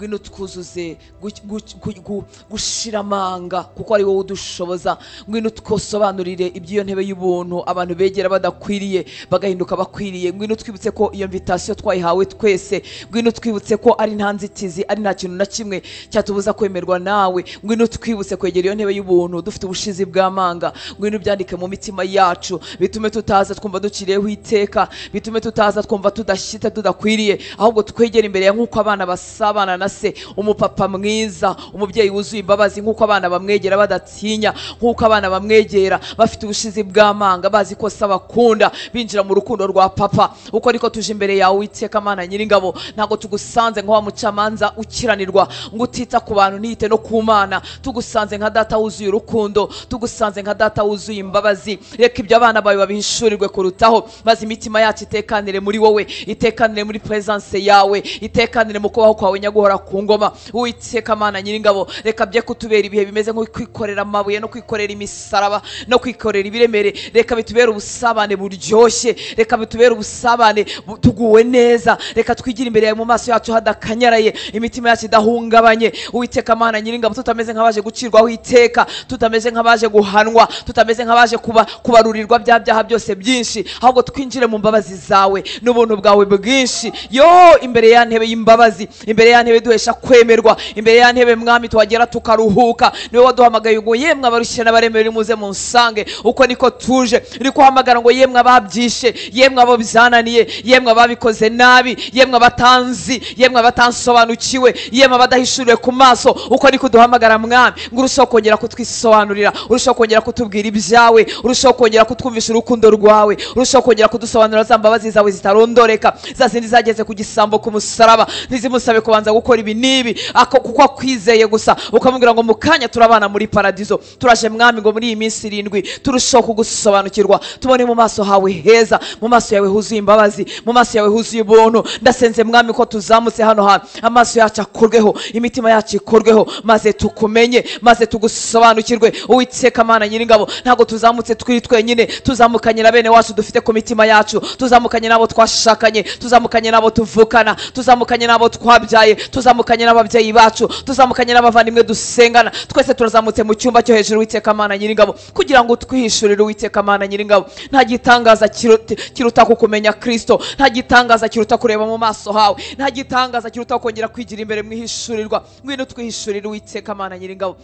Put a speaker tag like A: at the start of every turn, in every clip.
A: ngwino twuzuze gushiramanga kuko ari wowe udushoboza. Ngwino twosobanurire iby'iyo ntebe y'ubuntu abantu begera badakwiriye bagahinduka bakwiriye. Ngwino twibutse ko iyo invitation twayihawe twese. Ngwino twibutse ko ari nta nzitizi, ari nta kintu na kimwe cyatubuza kwemerwa nawe. Ngwino twibutse kwegera iyo ntebe y'ubuntu dufite ubushizi bw'amanga. Ngwino byandike mu mitima yacu bitume tutaza twumva duciriyeho iteka, bitume tutaza twumva tudashyita tudakwiriye, ahubwo twegera imbere ya nk'uko abana basabana na se, umupapa mwiza, umubyeyi wuzuye imbabazi, nk'uko abana bamwegera badatinya, nk'uko abana bamwegera bafite ubushizi bw'amanga bazi ko se abakunda, binjira mu rukundo rwa papa. Uko ariko tuje imbere yawe Uwiteka Mana Nyiringabo, ntago tugusanze nka wa mucamanza ukiranirwa ngo utita ku bantu ntiyite no ku Mana. Tugusanze nka data wuzuye urukundo, tugusanze nka data wuzuye imbabazi. Reka ibyo abana bawe babihishurirwe kurutaho, maze imitima yacu itekanire muri wowe, itekanire muri presence yawe, itekanire mu kubaho kwawe nyaguhora ku ngoma. Uwiteka Mana Nyiringabo, reka bye kutubera ibihe bimeze nko kwikorera amabuye no kwikorera imisaraba no kwikorera ibiremere. Reka bitubere ubusabane buryoshye, reka bitubere ubusabane tuguwe neza. Reka twigire imbere yawe mu maso yacu hadakanyaraye, imitima yacu idahungabanye. Uwiteka Mana Nyiringabo, tutameze nk'abaje gucirwaho iteka, tutameze nk'abaje guhanwa, tutameze nk'abaje kubarurirwa bya byaha byose byinshi, ahubwo twinjire mu mbabazi zawe n'ubuntu bwawe bwinshi. Yo imbere ya ntebe y'imbabazi, imbere ya ntebe duhesha kwemerwa, imbere ya ntebe Mwami twagera tukaruhuka. Niwe waduhamagaye ngo yemwe abarushye n'abaremerewe muze munsange. Uko niko tuje, uri kuhamagara ngo yemwe ababyishe, yemwe abo byananiye, yemwe ababikoze nabi, yemwe abatanzi, yemwe abatansobanukiwe, yemwe abadahishuriwe ku maso. Uko niko duhamagara Mwami ngo urushaho kongera kutwisobanurira, urushaho kongera kutubwira ibyawe, urushaho kongera kutwumvisha urukundo rwawe, urushaho kongera kudusobanurira za mbabazi zawe zitarondoreka, za zindi zageze ku gisambo ku musaraba. Ntizimusabe kubanza gukora ibi n'ibi kuko akwizeye gusa, ukamubwira ngo mu kanya turabana muri paradizo. Turaje Mwami ngo muri iyi minsi 7 turushaho kugusobanukirwa, tubone mu maso hawe heza, mu maso yawe huzuye imbabazi, mu maso yawe huzuye ubuntu. Ndasenze Mwami ko tuzamutse hano hantu amaso yacu akorweho, imitima yacu ikorweho, maze tukumenye, maze tugusobanukirwe. Uwiteka Mana Nyiringabo, ntago tuzamutse twiri twenyine, tuzamukanye na bene wacu dufite ku mitima yacu, tuzamukanye nabo twashakanye, tuzamukanye nabo tuvukana, tuzamukanye nabo twabyaye, tuzamukanye n'ababyeyi bacu, tuzamukanye n'abavandimwe dusengana. Twese turazamutse mu cyumba cyo hejuru Uwiteka Mana Nyiringabo, kugira ngo twihishurire Uwiteka Mana Nyiringabo. Nta gitangaza kiruta kukumenya Kristo, nta gitangaza kiruta kureba mu maso hawe, nta gitangaza kiruta kongera kwigira imbere mwihishurirwa. Ngwino twihishurire Uwiteka Mana Nyiringabo.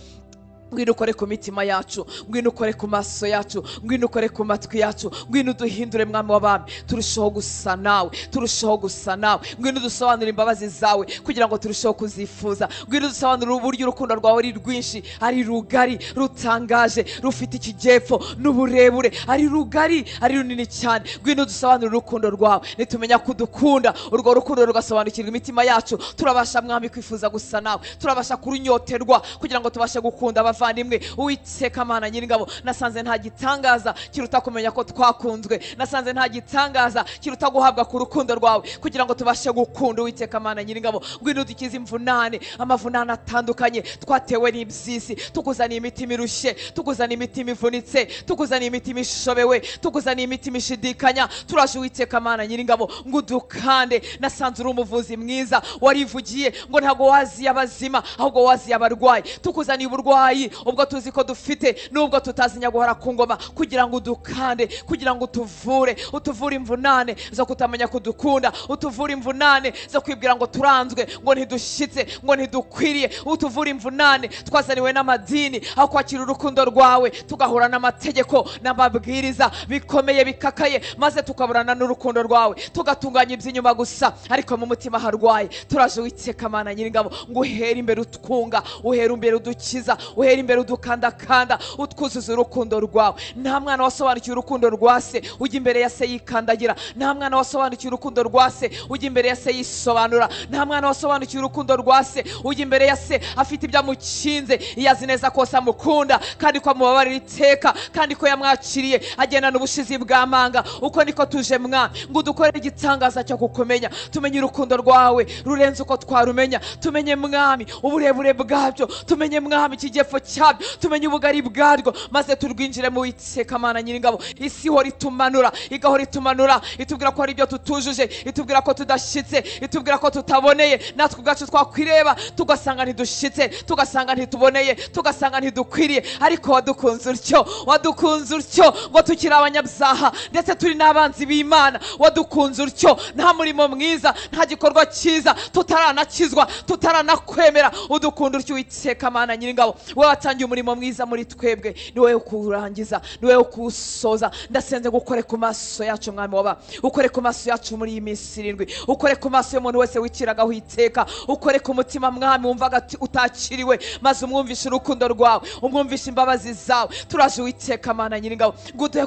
A: Ngwino ukore ku mitima yacu, ngwino ukore ku maso yacu, ngwino ukore ku matwi yacu, ngwino duhindure Mwami w'abami, turushaho gusa nawe, turushaho gusa nawe. Ngwino dusobanurire imbabazi zawe kugira ngo turushaho kuzifuza. Ngwino dusobanurire uburyo urukundo rwawe ari rwinshi, ari rugari, rutangaje, rufite ikijyepfo n'uburebure, ari rugari, ari runini cyane. Ngwino dusobanurire urukundo rwawe, nitumenya kudukunda, urwo rukundo rugasobanukirwa imitima yacu. Turabasha Mwami kwifuza gusa nawe, turabasha kurunyoterwa kugira ngo tubashe gukunda abavandimwe. Uwiteka Mana Nyiringabo, nasanze nta gitangaza kiruta kumenya ko twakunzwe, nasanze nta gitangaza kiruta guhabwa ku rukundo rwawe kugira ngo tubashe gukunda. Uwiteka Mana Nyiringabo, ngwino dukize imvunane, amavunane atandukanye twatewe n'ibyisi. Tukuzaniye imitima irushye, tukuzaniye imitima ivunitse, tukuzaniye imitima ishobewe, tukuzaniye imitima ishidikanya. Turaje Uwiteka Mana Nyiringabo ngo udukande. Nasanze uri umuvuzi mwiza, warivugiye ngo ntago waziye abazima ahubwo waziye abarwayi. Tukuzaniye uburwayi ubwo tuzi ko dufite nubwo tutazinya guhora ku ngoma, kugira ngo udukande, kugira ngo utuvure imvunane zo kutamenya kudukunda, utuvure imvunane zo kwibwira ngo turanzwe, ngo ntidushyitse, ngo ntidukwiriye, utuvure imvunane twazaniwe n'amadini aho kwakira urukundo rwawe, tugahura n'amategeko n'amabwiriza bikomeye bikakaye, maze tukaburana n'urukundo rwawe, tugatunganya iby'inyuma gusa ariko mu mutima harwaye. Turaje Uwiteka Mana Nyiringabo ngo uhere imbere utwunga, uhere imbere udukiza, uhere imbere udukandakanda, utwuzuza urukundo rwawe. Nta mwana wasobanukiwe urukundo rwa se ujya imbere ya se yikandagira, nta mwana wasobanukiwe urukundo rwa se ujya imbere ya se yisobanura, nta mwana wasobanukiwe urukundo rwa se ujya imbere ya se afite ibyo amukinze, yazi neza ko amukunda kandi ko amubabarira iteka kandi ko yamwakiriye agendana ubushizi bw'amanga. Uko niko tuje Mwami ngo udukorere igitangaza cyo kukumenya, tumenye urukundo rwawe rurenze uko twarumenya, tumenye Mwami uburebure bwabyo, tumenye Mwami ikijyepfo cyabyo, tumenye ubugari bwaryo, maze turwinjire mu Uwiteka Mana Nyiringabo. Isi ihora itumanura, igahora itumanura, itubwira ko hari ibyo tutujuje, itubwira ko tudashyitse, itubwira ko tutaboneye. Natwe ubwacu twakwireba tugasanga ntidushitse, tugasanga ntituboneye, tugasanga ntidukwiriye. Ariko wadukunze utyo, wadukunze utyo ngo tukiri abanyabyaha ndetse turi n'abanzi b'Imana. Wadukunze utyo, nta murimo mwiza, nta gikorwa cyiza, tutaranakizwa, tutaranakwemera. Udukunda utyo Uwiteka Mana Nyiringabo. Wowe watangiye umurimo mwiza muri twebwe, ni wowe ukurangiza, ni wowe ukusoza. Ndasenze gukore ku maso yacu Mwami waba, ukore ku maso yacu muri iyi minsi 7, ukore ku maso y'umuntu wese wikiragaho iteka, ukore ku mutima Mwami wumvaga utakiriwe, maze umwumvishe urukundo rwawe, umwumvishe imbabazi zawe. Turaje Uwiteka Mana Nyiringabo, nguduhe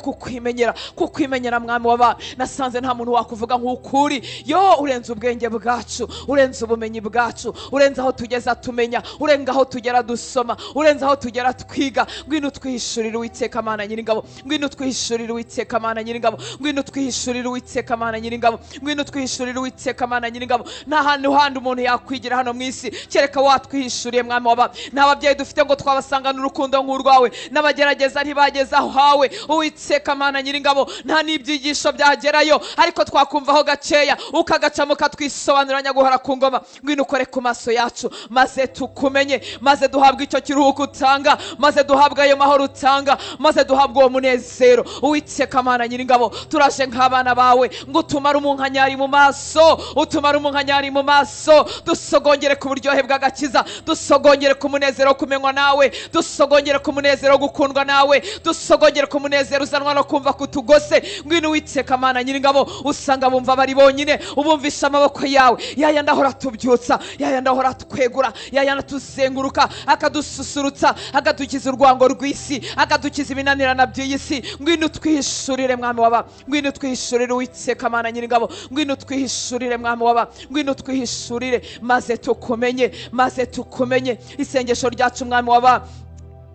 A: kukwimenyera Mwami waba. Nasanze nta muntu wakuvuga nk'ukuri, yo urenze ubwenge bwacu, urenze ubumenyi bwacu, urenze aho tugeza tumenya, urenga aho tugera dusoma, urenze aho tugera twiga. Ngwino twihishurire Uwiteka Mana Nyiringabo, ngwino twihishurire Uwiteka Mana Nyiringabo, ngwino twihishurire Uwiteka Mana Nyiringabo, ngwino twihishurire Uwiteka Mana Nyiringabo. Nta hantu handi umuntu yakwigira hano mu isi kereka watwihishuriye Mwami waba. Nta babyeyi dufite ngo twabasangana urukundo nk'urwawe, n'abagerageza ntibageza aho hawe Uwiteka Mana Nyiringabo. Nta n'ibyigisho byagerayo, ariko twakumvaho gakeya ukagacamo ukatwisobanuranya guhora ku ngoma. Ngwino ukore ku maso yacu, maze tukumenye, maze duhabwe icyo kiruhuko utanga, maze duhabwe ayo mahoro utanga, maze duhabwe uwo munezero Uwiteka Mana Nyiringabo. Turaje nk'abana bawe ngo utumare umunkanyari mu maso, utumare umunkanyari mu maso. Dusogongere ku buryohe bw'agakiza, dusogongere ku munezero kumenywa nawe, dusogongere ku munezero gukundwa nawe, dusogongere ku munezero uzanwa no kumva kutugose. Ngwino Uwiteka Mana Nyiringabo, usanga bumva bari bonyine, ubumvisha amaboko yawe, yaya ndahora tubyutsa, yaya ndahora twegura, yaya natuzenguruka, akadususurutsa, akadukiza urwango rw'isi, akadukiza ibinanirana by'iyi si. Ngwino twihishurire Mwami waba, ngwino twihishurire Uwiteka Mana Nyiringabo, ngwino twihishurire Mwami waba, ngwino twihishurire, maze tukumenye, maze tukumenye. Isengesho ryacu Mwami waba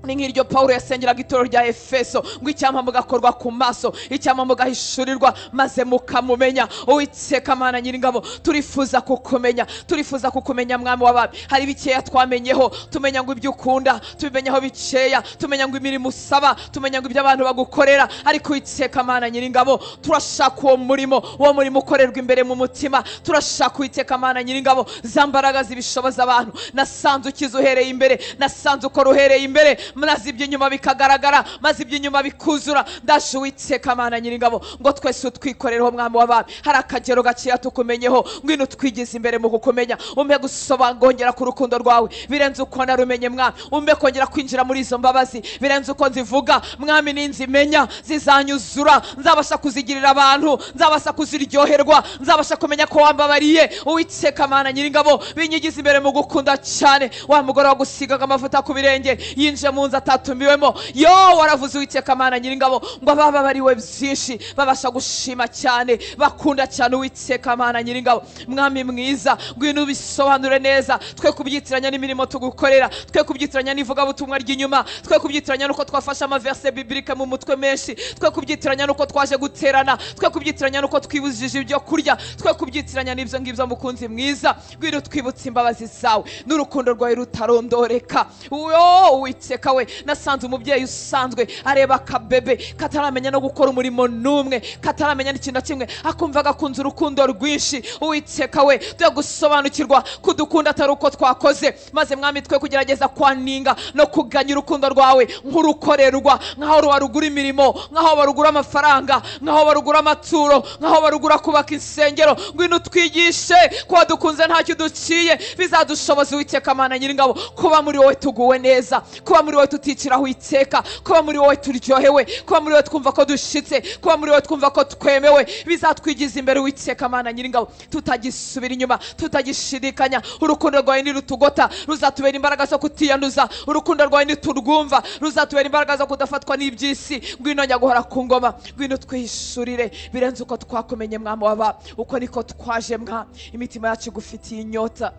A: ni nk'iryo Paulo yasengeraga itorero rya Efeso, ngo icyampa mugakorwa ku maso, icyampa mugahishurirwa, maze mukamumenya. Uwiteka Mana Nyiringabo, turifuza kukumenya, turifuza kukumenya Mwami w'abami. Hari bikeya twamenyeho, tumenya ngo ibyo ukunda tubimenyaho bikeya, tumenya ngo imirimo usaba, tumenya ngo ibyo abantu bagukorera. Ariko Uwiteka Mana Nyiringabo, turashaka uwo murimo ukorerwa imbere mu mutima. Turashaka Uwiteka Mana Nyiringabo za mbaraga zibishoboza abantu. Nasanze ukiza uhereye imbere, nasanze ukora uhereye imbere, maze iby'inyuma bikagaragara, maze iby'inyuma bikuzura. Ndaje Uwiteka Mana Nyiringabo ngo twese utwikorereho Mwami w'abami. Hari akagero gakeya tukumenyeho, ngwino twigize imbere mu kukumenya. Umpe gusobangongera ku rukundo rwawe birenze uko narumenye Mwami. Umpe kongera kwinjira muri izo mbabazi birenze uko nzivuga Mwami. Ninzimenya zizanyuzura, nzabasha kuzigirira abantu, nzabasha kuziryoherwa, nzabasha kumenya ko wambabariye. Uwiteka Mana Nyiringabo, binyigize imbere mu gukunda cyane. Wa mugore wagusigaga amavuta ku birenge yinje mu nzu atatumiwemo, yo waravuze Uwiteka Mana Nyiringabo ngo abababariwe byinshi babasha gushima cyane, bakunda cyane Uwiteka Mana Nyiringabo. Mwami mwiza, ngwino ubisobanure neza, twe kubyitiranya n'imirimo tugukorera, twe kubyitiranya n'ivugabutumwa ry'inyuma, twe kubyitiranya nuko twafashe amaverse biblique mu mutwe menshi, twe kubyitiranya nuko twaje guterana, twe kubyitiranya nuko twibujije ibyo kurya, twe kubyitiranya n'ibyo ngibyo. Mukunzi mwiza, ngwino twibutse imbabazi zawe n'urukundo rwawe rutarondoreka. Uwiteka we, nasanze umubyeyi usanzwe areba akabebe kataramenya no gukora umurimo n'umwe, kataramenya n'ikintu kimwe, akumva gakunze urukundo rwinshi. Uwiteka we, twe gusobanukirwa kudukunda atari uko twakoze, maze Mwami twe kugerageza kwaninga no kuganya urukundo rwawe nk'urukorerwa, nk'aho warugura imirimo, nk'aho barugura amafaranga, nk'aho barugura amaturo, nk'aho barugura kubaka insengero. Ngwino twigishe ko dukunze ntacyo duciye, bizadushoboza Uwiteka Mana Nyiringabo kuba muri wowe tuguwe neza, kuba muri wowe tuticiraho iteka, kuba muri wowe turyohewe, kuba muri wowe twumva ko dushitse, kuba muri wowe twumva ko twemewe. Bizatwigiza imbere Uwiteka Mana Nyiringabo, tutagisubira inyuma, tutagishidikanya. Urukundo rwawe nirutugota, ruzatubera imbaraga zo kutiyanduza. Urukundo rwawe niturwumva, ruzatubera imbaraga zo kudafatwa n'iby'isi. Ngwino njya guhora ku ngoma, ngwino twihishurire birenze uko twakumenye Mwami w'abami. Uko niko twaje Mwami, imitima yacu igufitiye inyota.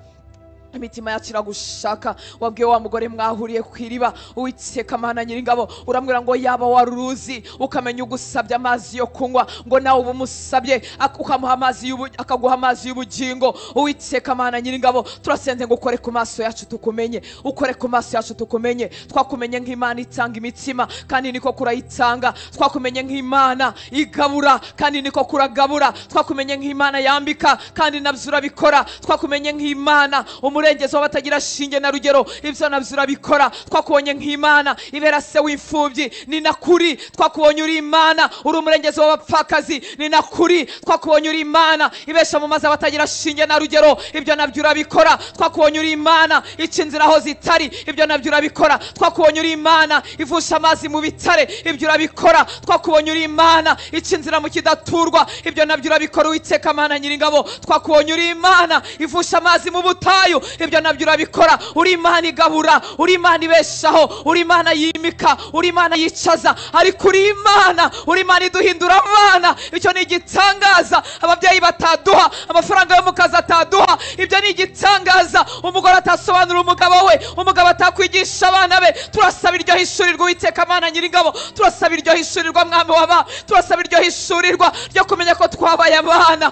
A: imitima yacu iragushaka. Wabwiye wa mugore mwahuriye ku iriba, Uwiteka Mana Nyiringabo, uramubwira ngo yaba wari uruzi ukamenya ugusabye amazi yo kunywa, ngo nawe uba umusabye ukamuha amazi akaguha amazi y'ubugingo. Uwiteka Mana Nyiringabo, turasenze ngo ukore ku maso yacu tukumenye, ukore ku maso yacu tukumenye. Twakumenye nk'Imana itanga imitsima, kandi niko kurayitanga. Twakumenye nk'Imana igabura, kandi niko kuragabura. Twakumenye nk'Imana yambika, kandi nabyo urabikora. Twakumenye nk'Imana umurengezi w'abatagira shinge na rugero, ibyo nabyo urabikora. Twakubonye nk'Imana ibera se w'imfubyi, ni nakuri. Twakubonye uri Imana uri umurengezi w'abapfakazi, ni nakuri. Twakubonye uri Imana ibesha mu mazi abatagira shinge na rugero, ibyo nabyo urabikora. Twakubonye uri Imana ica inzira aho zitari, ibyo nabyo urabikora. Twakubonye uri Imana ivusha amazi mu bitare, ibyo urabikora. Twakubonye uri Imana ica inzira mu kidaturwa, ibyo nabyo urabikora. Uwiteka Mana Nyiringabo, twakubonye uri Imana ivusha amazi mu butayu, ibyo nabyo urabikora. Uri Imana igabura, uri Imana ibeshaho, uri Imana yimika, uri Imana yicaza, ariko uri Imana, uri Imana iduhindura abana. Icyo ni igitangaza ababyeyi bataduha, amafaranga yo mu kazi ataduha, ibyo ni igitangaza. Umugore atasobanura umugabo we, umugabo atakwigisha abana be. Turasaba iryo hishurirwa Uwiteka Mana Nyiringabo, turasaba iryo hishurirwa Mwami w'aba, turasaba iryo hishurirwa ryo kumenya ko twabaye abana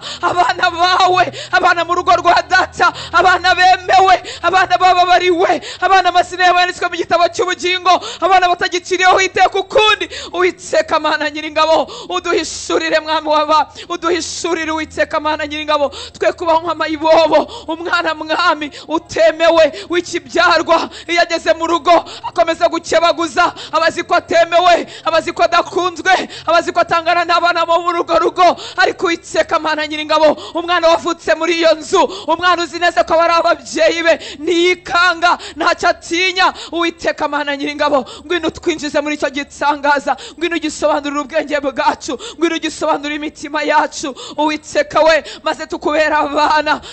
A: bawe, abana mu rugo rwa data, abana bemewe, abana bababariwe, abana amazina yabo yanditswe mu gitabo cy'ubugingo, abana batagiciriyeho iteka ukundi. Uwiteka Mana Nyiringabo, uduhishurire Mwami w'aba, uduhishurire Uwiteka Mana Nyiringabo, twe kubaho nk'amayibobo, umwana Mwami utemewe w'ikibyarwa. Iyo ageze mu rugo akomeza gukebaguza, abazi ko atemewe, abazi ko adakunzwe, abazi ko atangana n'abana bo mu rugo. Ariko Uwiteka Mana Nyiringabo, umwana wavutse muri iyo nzu, umwana uzi neza ko bari ababyeyi be, ntiyikanga, ntacyo atinya. Uwiteka Mana Nyiringabo, ngwino twinjize muri icyo gitangaza, ngwino ugisobanurira ubwenge bwacu, ngwino ugisobanurira imitima yacu. Uwiteka we, maze tukubera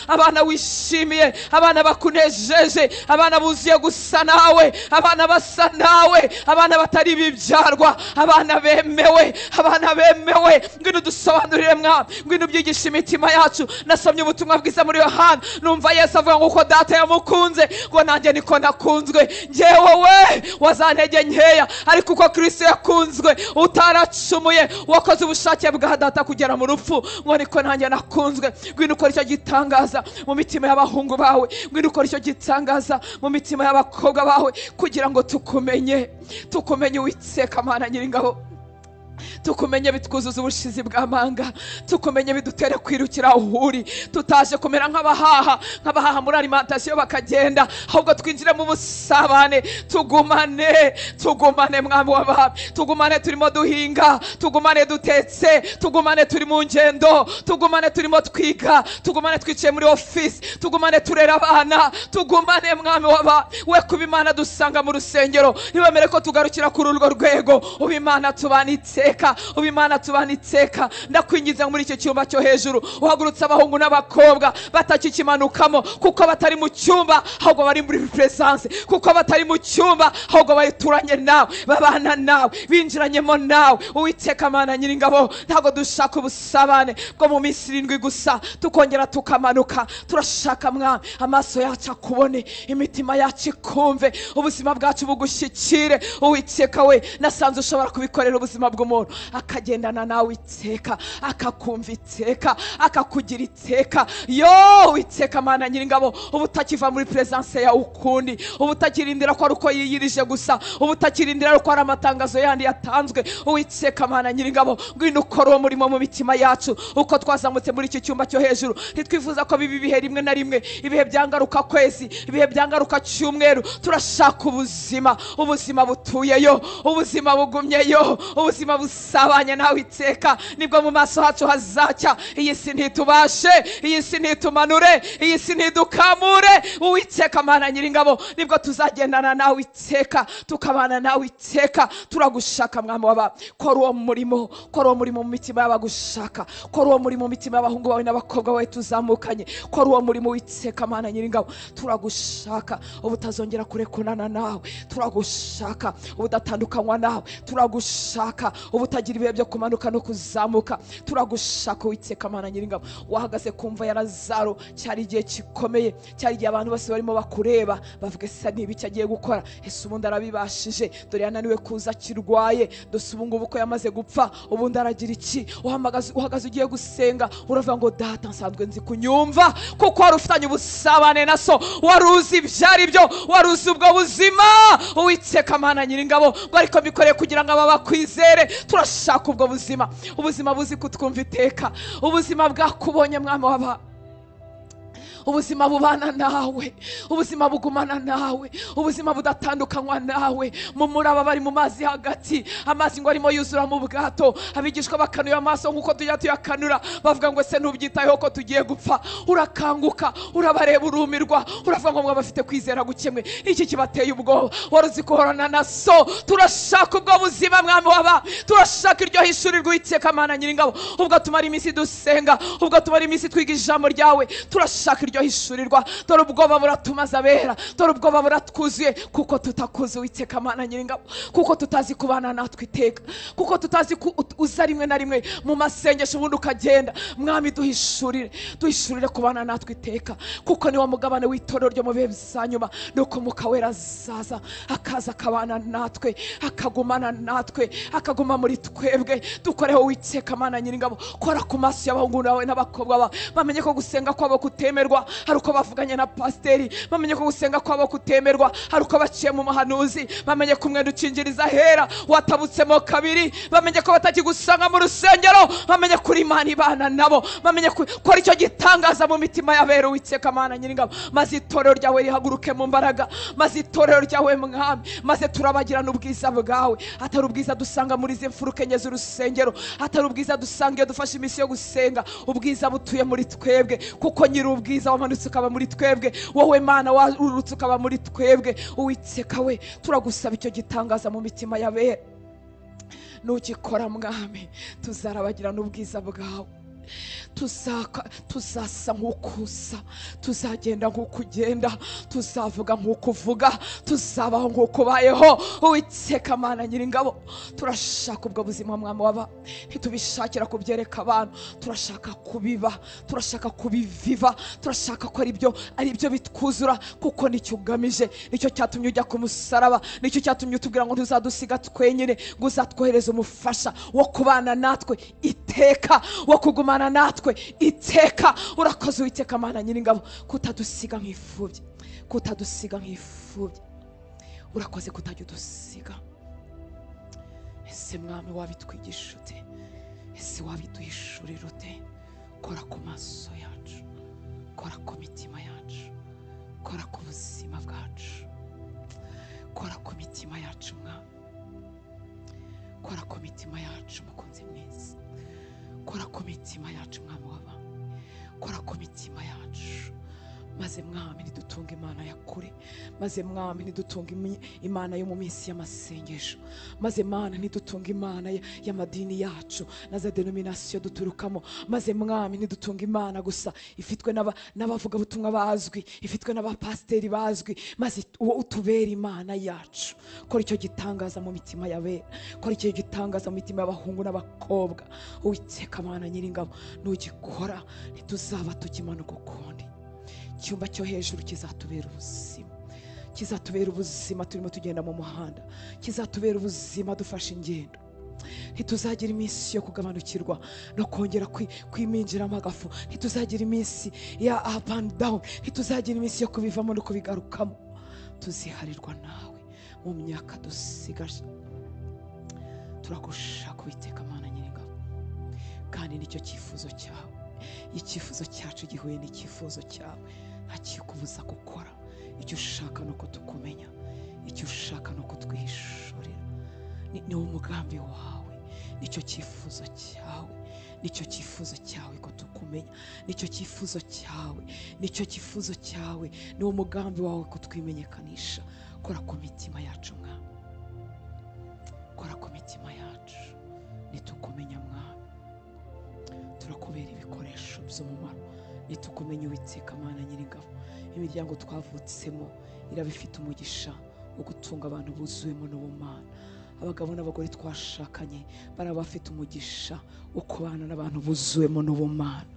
A: abana wishimiye, abana bakunejeje, abana buzuye gusa nawe, abana basa nawe, abana batari bibyarwa, abana bemewe. Ngwino dusobanurire Mwami, ngwino ubyigisha imitima yacu. Nasomye ubutumwa bwiza muri Yohana, numva Yesu avuga ngo uko data yamukunze, ngo nanjye niko nakunzwe. Njyewe we wazantege nkeya, ariko uko Kristo yakunzwe utaracumuye, wakoze ubushake bwa data kugera mu rupfu, ngo niko nanjye nakunzwe. Ngwino ukora icyo gitangaza mu mitima y'abahungu bawe, ngwino ukora icyo gitangaza mu mitima y'abakobwa bawe, kugira ngo tukumenye Uwiteka Mana Nyiringabo. Tukumenye bitwuzuza ubushizi bw'amanga, tukumenye bidutere kwirukira aho uri, tutaje kumera nk'abahaha muri alimentation bakagenda, ahubwo twinjire mu busabane. Tugumane Mwami w'abami, tugumane turimo duhinga, tugumane dutetse, tugumane turi mu ngendo, tugumane turimo twiga, tugumane twicaye muri office, tugumane turera abana, tugumane Mwami w'abami. We kuba Imana dusanga mu rusengero, ntibemere ko tugarukira kuri urwo rwego. Uba Imana tubana iteka, ndakwingiza muri icyo cyumba cyo hejuru, uhagurutse abahungu n'abakobwa batakikimanukamo, kuko batari mu cyumba ahubwo bari muri presence, kuko batari mu cyumba ahubwo barituranye nawe, babana nawe, binjiranyemo nawe. Uwiteka Mana Nyiringabo, ntabwo dushaka ubusabane bwo mu minsi 7 gusa tukongera tukamanuka. Turashaka Mwami amaso yacu akubone, imitima yacu ikumve, ubuzima bwacu bugushyikire. Uwiteka we, nasanze ushobora kubikorera ubuzima bw'umuntu akagendana nawe iteka, akakumva iteka, akakugira iteka. Uwiteka Mana Nyiringabo, ubu utakiva muri presence yawe ukundi, ubu utakirindira ko ari uko yiyirije gusa, ubu utakirindira ko ari amatangazo yandi yatanzwe. Uwiteka Mana Nyiringabo, ngwino ukora uwo murimo mu mitima yacu. Uko twazamutse muri iki cyumba cyo hejuru, ntitwifuza ko bibi bihe rimwe na rimwe, ibihe byangaruka kwezi, ibihe byangaruka cyumweru. Turashaka ubuzima butuyeyo, ubuzima bugumyeyo, ubuzima busabanye nawe iteka. Nibwo mu maso hacu hazacya. Iyi si ntitubashe, iyi si ntitumanure, iyi si ntidukamure. Uwiteka Mana Nyiringabo, nibwo tuzagendana nawe iteka, tukabana nawe iteka. Turagushaka Mwami w'aba, kora uwo murimo mu mitima y'abagushaka, kora uwo murimo mu mitima y'abahungu bawe n'abakobwa bawe tuzamukanye, kora uwo murimo w'iteka Mana Nyiringabo. Turagushaka ubutazongera kurekunana nawe, turagushaka ubudatandukanywa nawe, turagushaka ubutagira ibihe byo kumanuka no kuzamuka. Turagushaka Uwiteka Mana Nyiringabo, wahagaze kumva ya Lazaro, cyari igihe gikomeye, cyari igihe abantu bose barimo bakureba bavuga ese niba icyo agiye gukora, ese ubundi arabibashije, dore yananiwe kuza kirwaye, dose ubu ngubu ko yamaze gupfa, ubundi aragira iki? Uhagaze ugiye gusenga, uravuga ngo data nsanzwe nzi kunyumva, kuko wari ufitanye ubusabane na so, wari uzi ibyo ari byo, wari uzi ubwo buzima. Uwiteka Mana Nyiringabo, ngo ariko bikoreye kugira ngo aba bakwizere. Turashaka ubwo buzima, ubuzima buzi kutwumva iteka, ubuzima bwakubonye Mwami w'aba, ubuzima bubana nawe, ubuzima bugumana nawe, ubuzima budatandukanywa nawe. Mu muraba bari mu mazi hagati, amazi ngo arimo yuzura mu bwato, abigishwa bakanuye amaso nk'uko tujya tuyakanura, bavuga ngo ese ntubyitayeho ko tugiye gupfa. Urakanguka, urabareba, urumirwa, uravuga ngo bafite kwizera gukemwe, iki kibateye ubwoba, wari uzi guhorana na so. Turashaka ubwo buzima Mwami w'aba, turashaka iryo hishurirwa Uwiteka Mana Nyiringabo, ubwo tumara iminsi dusenga, ubwo tumara iminsi twiga ijambo ryawe, turashaka iryo hishurirwa. Dore ubwoba buratumaza abera, dore ubwoba buratwuzuye, kuko tutakuzi Uwiteka Mana Nyiringabo, kuko tutazi kubana natwe iteka, kuko tutazi uza rimwe na rimwe mu masengesho ubundi ukagenda. Mwami duhishurire kubana natwe iteka, kuko niwo mugabane w'itorero ryo mu bihe bya nyuma. Nuko Mwuka Wera azaza, akaza akabana natwe, akagumana natwe, akaguma muri twebwe. Dukoreho Uwiteka Mana Nyiringabo, kora ku maso y'abahungu bawe n'abakobwa bawe, bamenye ko gusenga kwabo kutemerwa hari uko bavuganye na pasiteri, bamenye ko gusenga kwabo kutemerwa hari uko baciye mu mahanuzi, bamenye ko umwenda ukingiriza hera watabutsemo kabiri, bamenye ko batakigusanga mu rusengero, bamenye kuri Imana ibana nabo, bamenye ko icyo gitangaza mu mitima y'abera Uwiteka Mana Nyiringabo. Maze itorero ryawe rihaguruke mu mbaraga, maze itorero ryawe Mwami, maze turabagirana ubwiza bwawe, atari ubwiza dusanga muri izi mfuruka enye z'urusengero, atari ubwiza dusanga iyo dufashe iminsi yo gusenga, ubwiza butuye muri twebwe, kuko nyiri ubwiza wamanutse ukaba muri twebwe, wowe Mana warurutse ukaba muri twebwe. Uwiteka we, turagusaba icyo gitangaza mu mitima y'abera, nugikora Mwami, tuzarabagirana ubwiza bwawe, tuzasa nk'ukusa, tuzagenda nk'uko ugenda, tuzavuga nk'uko uvuga, tuzabaho nk'uko ubayeho. Uwiteka Mana Nyiringabo, turashaka ubwo buzima Mwami w'aba, ntitubishakira kubyereka abantu, turashaka kubiba, turashaka kubiviva, turashaka ko ari byo bitwuzura, kuko nicyo ugamije, nicyo cyatumye ujya ku musaraba, nicyo cyatumye utubwira ngo ntuzadusiga twenyine, ngo uzatwohereze umufasha wo kubana natwe iteka, wo kugumana natwe iteka. Urakoze Uwiteka Mana Nyiringabo, kutadusiga nk'imfubyi, kutadusiga nk'imfubyi, urakoze kutajya udusiga. Ese Mwami wabitwigisha ute? Ese wabiduhishurira ute? Kora ku maso yacu, kora ku mitima yacu, kora ku buzima bwacu, kora ku mitima yacu Mwami, kora ku mitima yacu mukunzi mwiza, kora ku mitima yacu Mwami w'aba, kora ku mitima yacu, maze Mwami nidutunga Imana ya kure, maze Mwami nidutunga Imana yo mu minsi y'amasengesho, maze Mana nidutunga Imana y'amadini yacu na za denomination duturukamo, maze Mwami nidutunga Imana gusa ifitwe n'abavuga butumwa bazwi, ifitwe n'abapasiteri bazwi, maze uwo utubera Imana yacu. Kora icyo gitangaza mu mitima y'abera, kora icyo gitangaza mu mitima y'abahungu n'abakobwa. Uwiteka Mana Nyiringabo, nugikora ntituzaba tukimanuka ukundi. Icyumba cyo hejuru kizatubera ubuzima, kizatubera ubuzima turimo tugenda mu muhanda, kizatubera ubuzima dufashe ingendo. Ntituzagira iminsi yo kugabanukirwa no kongera kwiminjiramo agafu, ntituzagira iminsi ya up and down, ntituzagira iminsi yo kubivamo no kubigarukamo. Tuziharirwa nawe mu myaka dusigaje. Turagushaka Uwiteka Mana Nyiringabo, kandi nicyo cyifuzo cyawe. Icyifuzo cyacu gihuye n'icyifuzo cyawe, ntakikubuza gukora icyo ushaka, no kutukumenya icyo ushaka, no kutwihishurira. Ni umugambi wawe, nicyo cyifuzo cyawe, nicyo cyifuzo cyawe ko tukumenya, nicyo cyifuzo cyawe, nicyo cyifuzo cyawe, ni umugambi wawe kutwimenyekanisha. Kora ku mitima yacu Mwami, kora ku mitima yacu, nitukumenya Mwami, turakubera ibikoresho by'umumaro. Nitukumenya Uwiteka Mana Nyiringabo, imiryango twavutsemo iraba ifite umugisha wo gutunga abantu buzuwemo n'ubumana, abagabo n'abagore twashakanye barabafite umugisha wo kubana n'abantu buzuwemo n'ubumana.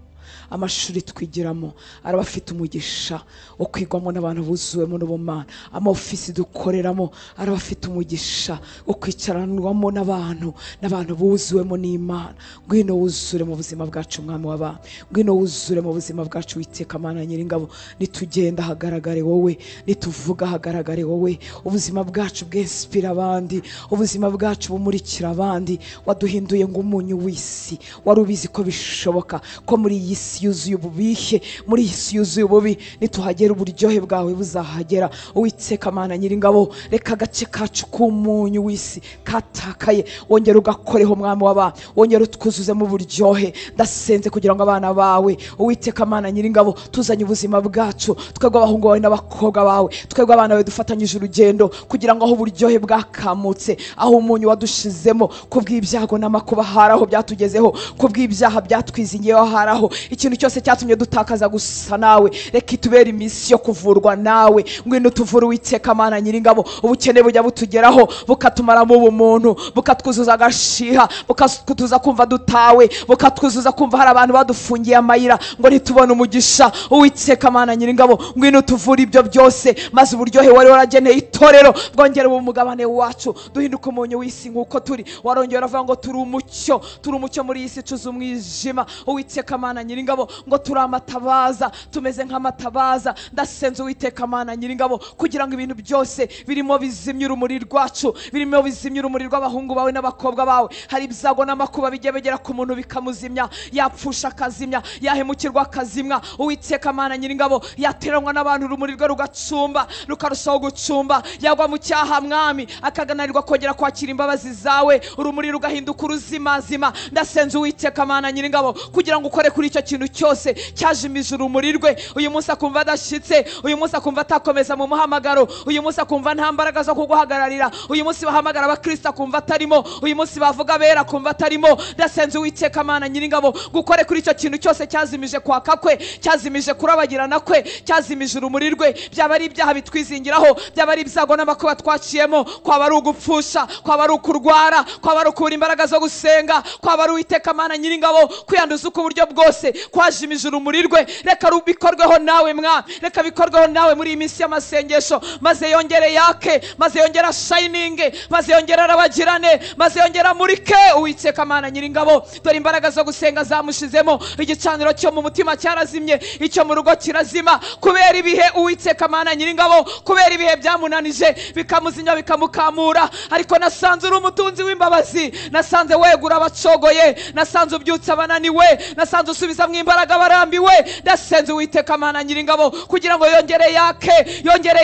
A: Amashuri twigiramo arabafite umugisha wo kwigwamo n'abantu buzuwemo n'ubumana. Amaofisi dukoreramo arabafite umugisha wo kwicaranwamo n'abantu buzuwemo n'Imana. Ngwino wuzure mu buzima bwacu mwami w'abami, ngwino wuzure mu buzima bwacu Uwiteka Mana Nyiringabo. Nitugenda hagaragare wowe, nituvuga hagaragare wowe. Ubuzima bwacu bw'inspira abandi, ubuzima bwacu bumurikira abandi. Waduhinduye ng'umunyu w'isi, wari ubizi ko bishoboka ko muri iyi si yuzuye ububihe, muri iyi si yuzuye ububi nituhagera uburyohe bwawe buzahagera. Uwiteka Mana Nyiringabo, reka agace kacu k'umunyu w'isi katakaye wongera ugakoreho mwami w'abami, wongera utwuzuze mu buryohe. Ndasenze kugira ngo abana bawe Uwiteka Mana Nyiringabo tuzanye ubuzima bwacu, twebwe abahungu bawe n'abakobwa bawe, twebwe abana bawe dufatanyije urugendo kugira ngo aho uburyohe bwakamutse, aho umunyu wadushizemo kubw'ibyago n'amakuba haraho byatugezeho, kubw'ibyaha byatwizingiyeho haraho, ikintu cyose cyatumye dutakaza gusa nawe, reka itubere iminsi yo kuvurwa nawe. Ngwino tuvure Uwiteka Mana Nyiringabo, ubukene bujya butugeraho bukatumaramo ubumuntu, bukatwuzuza agashiha, bukatuza kumva dutawe, bukatwuzuza kumva hari abantu badufungiye amayira ngo ntitubone umugisha. Uwiteka Mana Nyiringabo, ngwino tuvure ibyo byose, maze uburyohe wari warageneye itorero bwongere umugabane wacu, duhinduka umunyu w'isi nk'uko turi. Warongera uravuga ngo turi umucyo muri iyi si icuza umwijima. Uwiteka Mana Nyiringabo, ngo turi amatabaza, tumeze nk'amatabaza. Ndasenze Uwiteka Mana Nyiringabo kugira ngo ibintu byose birimo bizimye urumuri rwacu, birimo bizimye urumuri rw'abahungu bawe n'abakobwa bawe. Hari ibyago n'amakuba bijye begera ku muntu bikamuzimya, yapfusha akazimya, yahemukirwa akazimwa. Uwiteka Mana Nyiringabo, yateranwa n'abantu urumuri rwe rugacumba, rukarushaho gucumba, yagwa mu cyaha mwami akagananirwa kongera kwakira imbabazi zawe, urumuri rugahinduka uruzimazima. Ndasenze Uwiteka Mana Nyiringabo kugira ngo ukore kuri icyo kintu cyose cyajimije urumuri rwe. Uyu munsi akumva adashitse, uyu munsi akumva atakomeza mu muhamagaro, uyu munsi akumva nta mbaraga zo kuguhagararira, uyu munsi bahamagara abakristo akumva atarimo, uyu munsi bavuga bera akumva atarimo. Ndasenze Uwiteka Mana Nyiringabo gukore kuri icyo kintu cyose cyazimije kwaka kwe, cyazimije kurabagirana kwe, cyazimije urumuri rwe. Byaba ari ibyaha bitwizingiraho, byaba ari ibyago n'amakuba twaciyemo, kwaba ari ugupfusha, kwaba ari ukurwara, kwaba ari ukubura imbaraga zo gusenga, kwaba ari Uwiteka Mana Nyiringabo kwiyanduza uko uburyo bwose kwajimije urumuri rwe, reka bikorweho nawe mwa, reka bikorweho nawe muri iyi minsi y'amasengesho, maze yongere yake, maze yongere shininge, maze yongere arabagirane, maze yongere amurike. Uwiteka Mana Nyiringabo, dore imbaraga zo gusenga zamushizemo, igicaniro cyo mu mutima cyarazimye, icyo mu rugo kirazima kubera ibihe. Uwiteka Mana Nyiringabo, kubera ibihe byamunanije bikamuzinya bikamukamura, ariko nasanze uri umutunzi w'imbabazi, nasanze wegura abacogoye, nasanze ubyutsa abananiwe, nasanze usubiza mu imbaraga barambiwe. Ndasenze Uwiteka Mana Nyiringabo kugira ngo yongere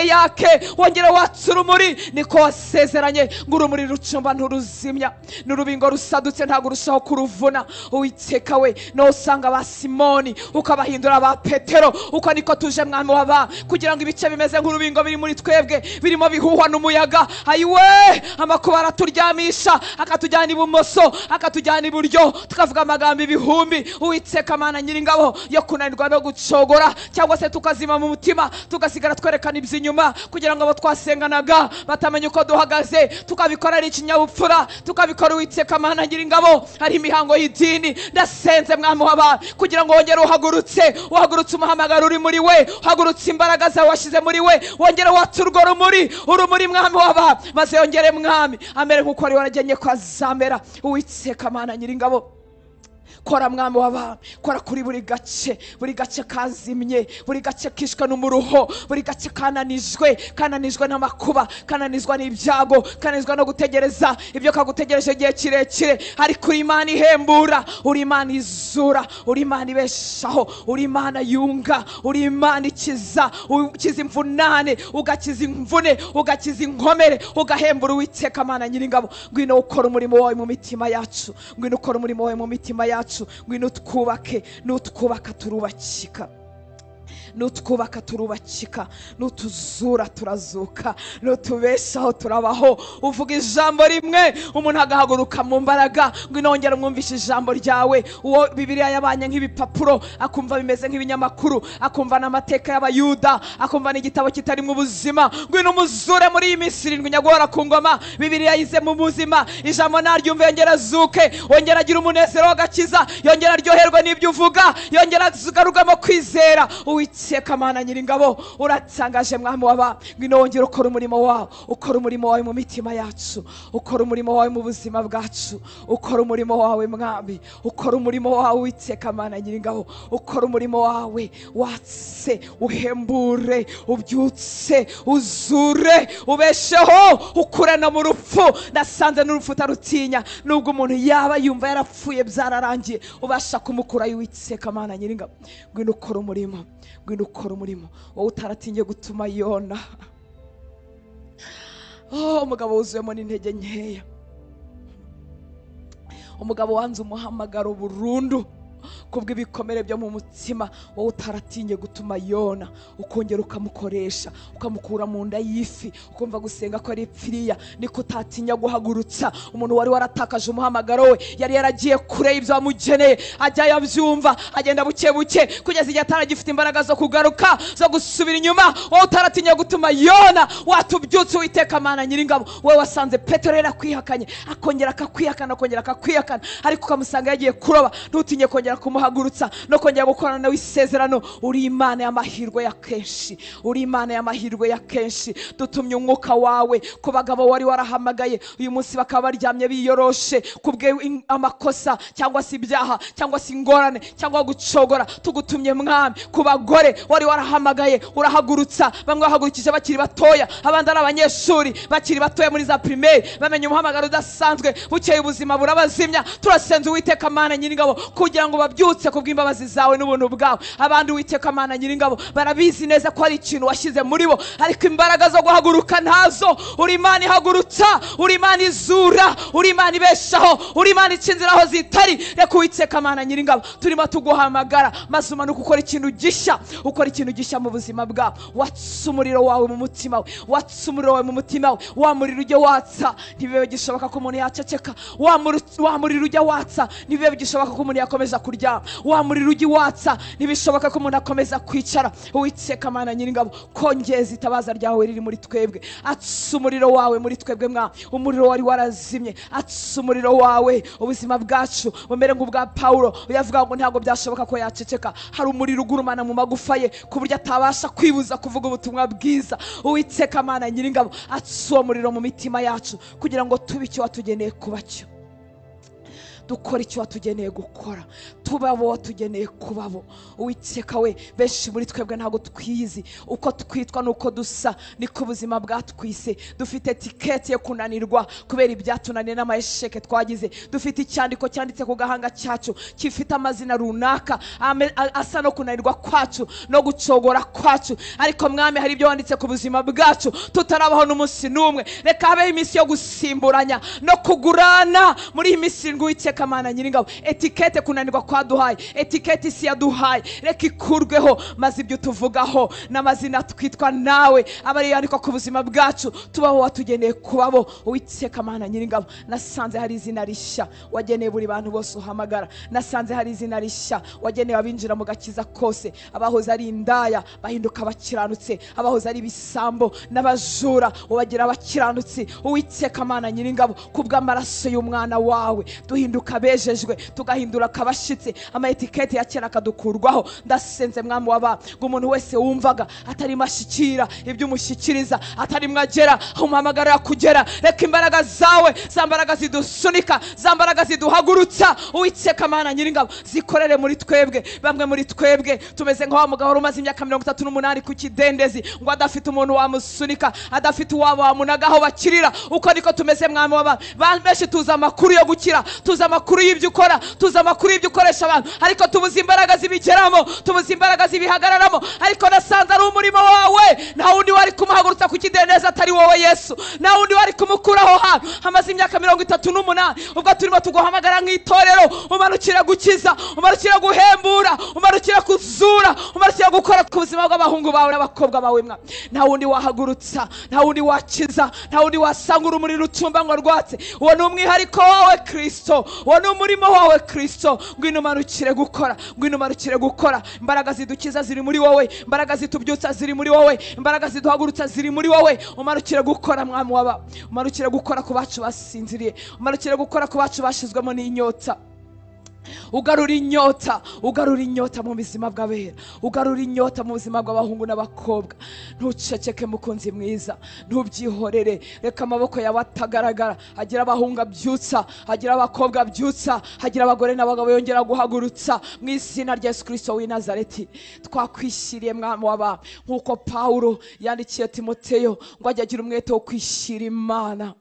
A: yake, wongere watse urumuri. Niko wasezeranye ngo urumuri rucumba nturuzimya, n'urubingo rusadutse ntabwo urushaho kuruvuna. Uwiteka we, no usanga ba Simoni ukabahindura ba Petero, uko niko tuje mwami w'aba, kugira ngo ibice bimeze nk'urubingo biri muri twebwe birimo bihuhwa n'umuyaga. Ayiwe, amakuba araturyamisha akatujyana ibumoso akatujyana iburyo, tukavuga amagambo ibihumbi. Uwiteka Mana Nyiringabo, yo kunanirwa no gucogora, cyangwa se tukazima mu mutima tugasigara twerekana iby'inyuma kugira ngo abo twasenganaga batamenye uko duhagaze, tukabikora ari ikinyabupfura, tukabikora Uwiteka Mana Nyiringabo ari imihango y'idini. Ndasenze mwami w'abantu kugira ngo wongere uhagurutse umuhamagaro uri muri we, uhagurutse imbaraga zawe washize muri we, wongere watse urwo urumuri mwami w'abantu, maze yongere mwami amere nk'uko wari waragennye ko azamera. Uwiteka Mana Nyiringabo, kora mwami w'abami, kora kuri buri gace kazimye, buri gace kishwe n'umuruho, buri gace kananijwe n'amakuba, kananizwa n'ibyago, kananizwa no gutegereza ibyo kagutegereje igihe kirekire. Ariko uri Imana ihembura, uri Imana izura, uri Imana ibeshaho, uri Imana yunga, uri Imana ukiza imvunane, ugakiza imvune, ugakiza inkomere, ugahembura. Uwiteka Mana Nyiringabo, ngwino ukora umurimo wawe mu mitima yacu, ngwino ukora umurimo wawe mu mitima yacu, ngwino twubake, nutwubaka turubakika. nutwubaka turubakika, nutuzura turazuka, nutubeshaho turabaho. uvuga ijambo rimwe umuntu agahaguruka mu mbaraga, ngo inongera umwumvishe ijambo ryawe. uwo Bibiliya yabanye nk'ibipapuro akumva bimeze nk'ibinyamakuru, akumva n'amateka y'abayuda, akumva n'igitabo kitarimo ubuzima. ngwino umuzure muri iyi minsi 7 nyaguhora ku ngoma. Bibiliya yize mu buzima, ijambo naryumve yongera azuke, yongera agira umunezero w'agakiza, yongera aryoherwa n'ibyo uvuga, yongera agarugamo kwizera. Uwiteka Mana Nyiringabo, uratangaje mwami w'aba, ngwino wongera ukora umurimo wawe, ukora umurimo wawe mu mitima yacu, ukora umurimo wawe mu buzima bwacu, ukora umurimo wawe mwami, ukora umurimo wawe Uwiteka Mana Nyiringabo, ukora umurimo wawe. Watse uhembure, ubyutse, uzure, ubesheho, ukure no mu rupfu. Nasanze n'urupfu utarutinya, nubwo umuntu yaba yumva yarapfuye byararangiye, ubasha kumukura Uwiteka Mana Nyiringabo. ngwino ukora umurimo, ngwino ukora umurimo wowe utaratinye gutuma Yona, umugabo wuzuyemo n'intege nkeya, umugabo wanze umuhamagaro burundu kubw'ibikomere byo mu mutima, wowe utaratinye gutuma Yona, ukongera ukamukoresha, ukamukura mu nda y'ifi, ukumva gusenga ko ari ipfiriya. niko utatinya guhagurutsa umuntu wari waratakaje umuhamagaro we, yari yaragiye kure y'ibyo wamugeneye, ajya yabyumva, agenda buke buke kugeza igihe ataragifite imbaraga zo kugaruka, zo gusubira inyuma. wowe utaratinye gutuma Yona, watubyutse Uwiteka Mana Nyiringabo. wowe wasanze Petero yarakwihakanye, akongera akakwihakana, akongera akakwihakana, ariko ukamusanga yagiye kuroba, ntutinye kongera kumuhagurutsa no kongera gukorana nawe isezerano. uri Imana y'amahirwe ya kenshi, uri Imana y'amahirwe ya kenshi. dutumye umwuka wawe ku bagabo wari warahamagaye, uyu munsi bakaba baryamye biyoroshe kubwe amakosa cyangwa se ibyaha cyangwa se ingorane cyangwa gucogora. tugutumye mwami ku bagore wari warahamagaye, urahagurutsa. bamwe bahagurukije bakiri batoya, abandi ari abanyeshuri bakiri batoya muri za primaire, bamenye umuhamagaro udasanzwe, bukeye ubuzima burabazimya. turasenze Uwiteka Mana Nyiringabo kugira ngo babyutse kubw'imbabazi zawe n'ubuntu bwawe. abandi Uwiteka Mana Nyiringabo barabizi neza ko ari ikintu washyize muri bo, ariko imbaraga zo guhaguruka ntazo. uri Imana ihagurutsa, uri Imana izura, uri Imana ibeshaho, uri Imana ica inzira aho zitari. reka Uwiteka Mana Nyiringabo, turimo tuguhamagara, maze umanuka ukora ikintu gishya, ukora ikintu gishya mu buzima bwawe. watsa umuriro wawe mu mutima we, watsa umuriro wawe mu mutima we. wa muriro ujye watsa, ntibibe gishoboka ko umuntu yaceceka. wa muriro ujye watsa, ntibibe bigishoboka ko umuntu yakomeza kuryama. wa muriro ujye watsa, ntibishoboka ko umuntu akomeza kwicara. Uwiteka Mana Nyiringabo, kongeza itabaza ryawe riri muri twebwe. atsa umuriro wawe muri twebwe mwami, umuriro wari warazimye. atsa umuriro wawe, ubuzima bwacu bumere nk'ubwa Pawulo uyavuga ngo ntabwo byashoboka ko yaceceka. hari umuriro ugurumana mu magufa ye ku buryo atabasha kwibuza kuvuga ubutumwa bwiza. Uwiteka Mana Nyiringabo, atsa uwo muriro mu mitima yacu kugira ngo tube icyo watugeneye kuba cyo, dukora icyo watugeneye gukora, tubabo watugeneye kubabo. Uwiteka we, benshi muri twebwe ntabwo twiyizi, uko twitwa nuko dusa niko ubuzima bwatwise. dufite etikete yo kunanirwa kubera ibyatunaniye n'amahesheke twagize. dufite icyandiko cyanditse ku gahanga cyacu gifite amazina runaka asa no kunanirwa kwacu no gucogora kwacu, ariko mwami hari ibyo wanditse ku buzima bwacu tutarabaho n'umunsi n'umwe. reka habeho iminsi yo gusimburanya no kugurana muri iyi minsi 7 Uwiteka Mana Nyiringabo. etikete kunanirwa kwaduhaye, etikete isi yaduhaye, reka ikurweho, maze ibyo tuvugaho n'amazina twitwa nawe abari yandikwa ku buzima bwacu, tubaho watugeneye kubabo. Uwiteka Mana Nyiringabo, nasanze hari izina rishya wageneye buri bantu bose uhamagara. nasanze hari izina rishya wageneye abinjira mu gakiza kose. abahoze ari indaya bahinduka abakiranutse, abahoze ari ibisambo n'abajura ubagira abakiranutsi. Uwiteka Mana Nyiringabo, kubw'amaraso y'umwana wawe duhinduka bejejwe, tugahindura kabashitse, ama etikete ya kera kadukurwaho. ndasenze mwami w'aba, ngo umuntu wese wumvaga atari mashikira ibyo umushyikiriza, atari mwagera umuhamagara kugera, reka imbaraga zawe, za mbaraga zidusunika, za mbaraga ziduhagurutsa Uwiteka Mana Nyiringabo, zikorere muri twebwe. bamwe muri twebwe tumeze nka wa mugabo umaze imyaka 38 ku kidendezi, ngo adafite umuntu wamusunika, adafite uwabo wamunagaho bakirira. uko niko tumeze mwami w'aba, benshi tuza amakuru yo gukira, tuza amakuru y'ibyo ukora, tuzi amakuru y'ibyo ukoresha abantu, ariko tubuze imbaraga zibigeramo, tubuze imbaraga zibihagararamo. Ariko nasanze ari umurimo wawe, nta wundi wari kumuhagurutsa ku kidendezi atari wowe Yesu, nta wundi wari kumukuraho hantu hamaze imyaka 38. Ubwo turimo tuguhamagara nk'itorero, umanukire gukiza, umanukire guhembura, umanukire kuzura, umanukire gukora ku buzima bw'abahungu bawe n'abakobwa bawe. Nta wundi wahagurutsa, nta wundi wakiza, nta wundi wasanga urumuri rucumba ngo rwatse. Uwo ni umwihariko wawe Kristo, uwo ni umurimo wawe Kristo. Ngwino umanukire gukora, ngwino umanukire gukora. Imbaraga zidukiza ziri muri wowe, imbaraga zitubyutsa ziri muri wowe, imbaraga ziduhagurutsa ziri muri wowe. Umanukire gukora mwami waba, umanukire gukora ku bacu basinziriye, umanukire gukora ku bacu bashizwemo n'inyota. Ugarura inyota, ugarura inyota mu buzima bw'abera, ugarura inyota mu buzima bw'abahungu n'abakobwa. Ntuceceke mukunzi mwiza, ntubyihorere, reka amaboko yawe atagaragara. Hagira abahungu abyutsa, hagira abakobwa abyutsa, hagira abagore n'abagabo yongera guhagurutsa mu izina rya Yesu Kristo w'i Nazareti. Twakwishyiriye mwami w'abami, nk'uko Pawulo yandikiye Timoteyo ngo ajye agira umwete wo kwishyira Imana.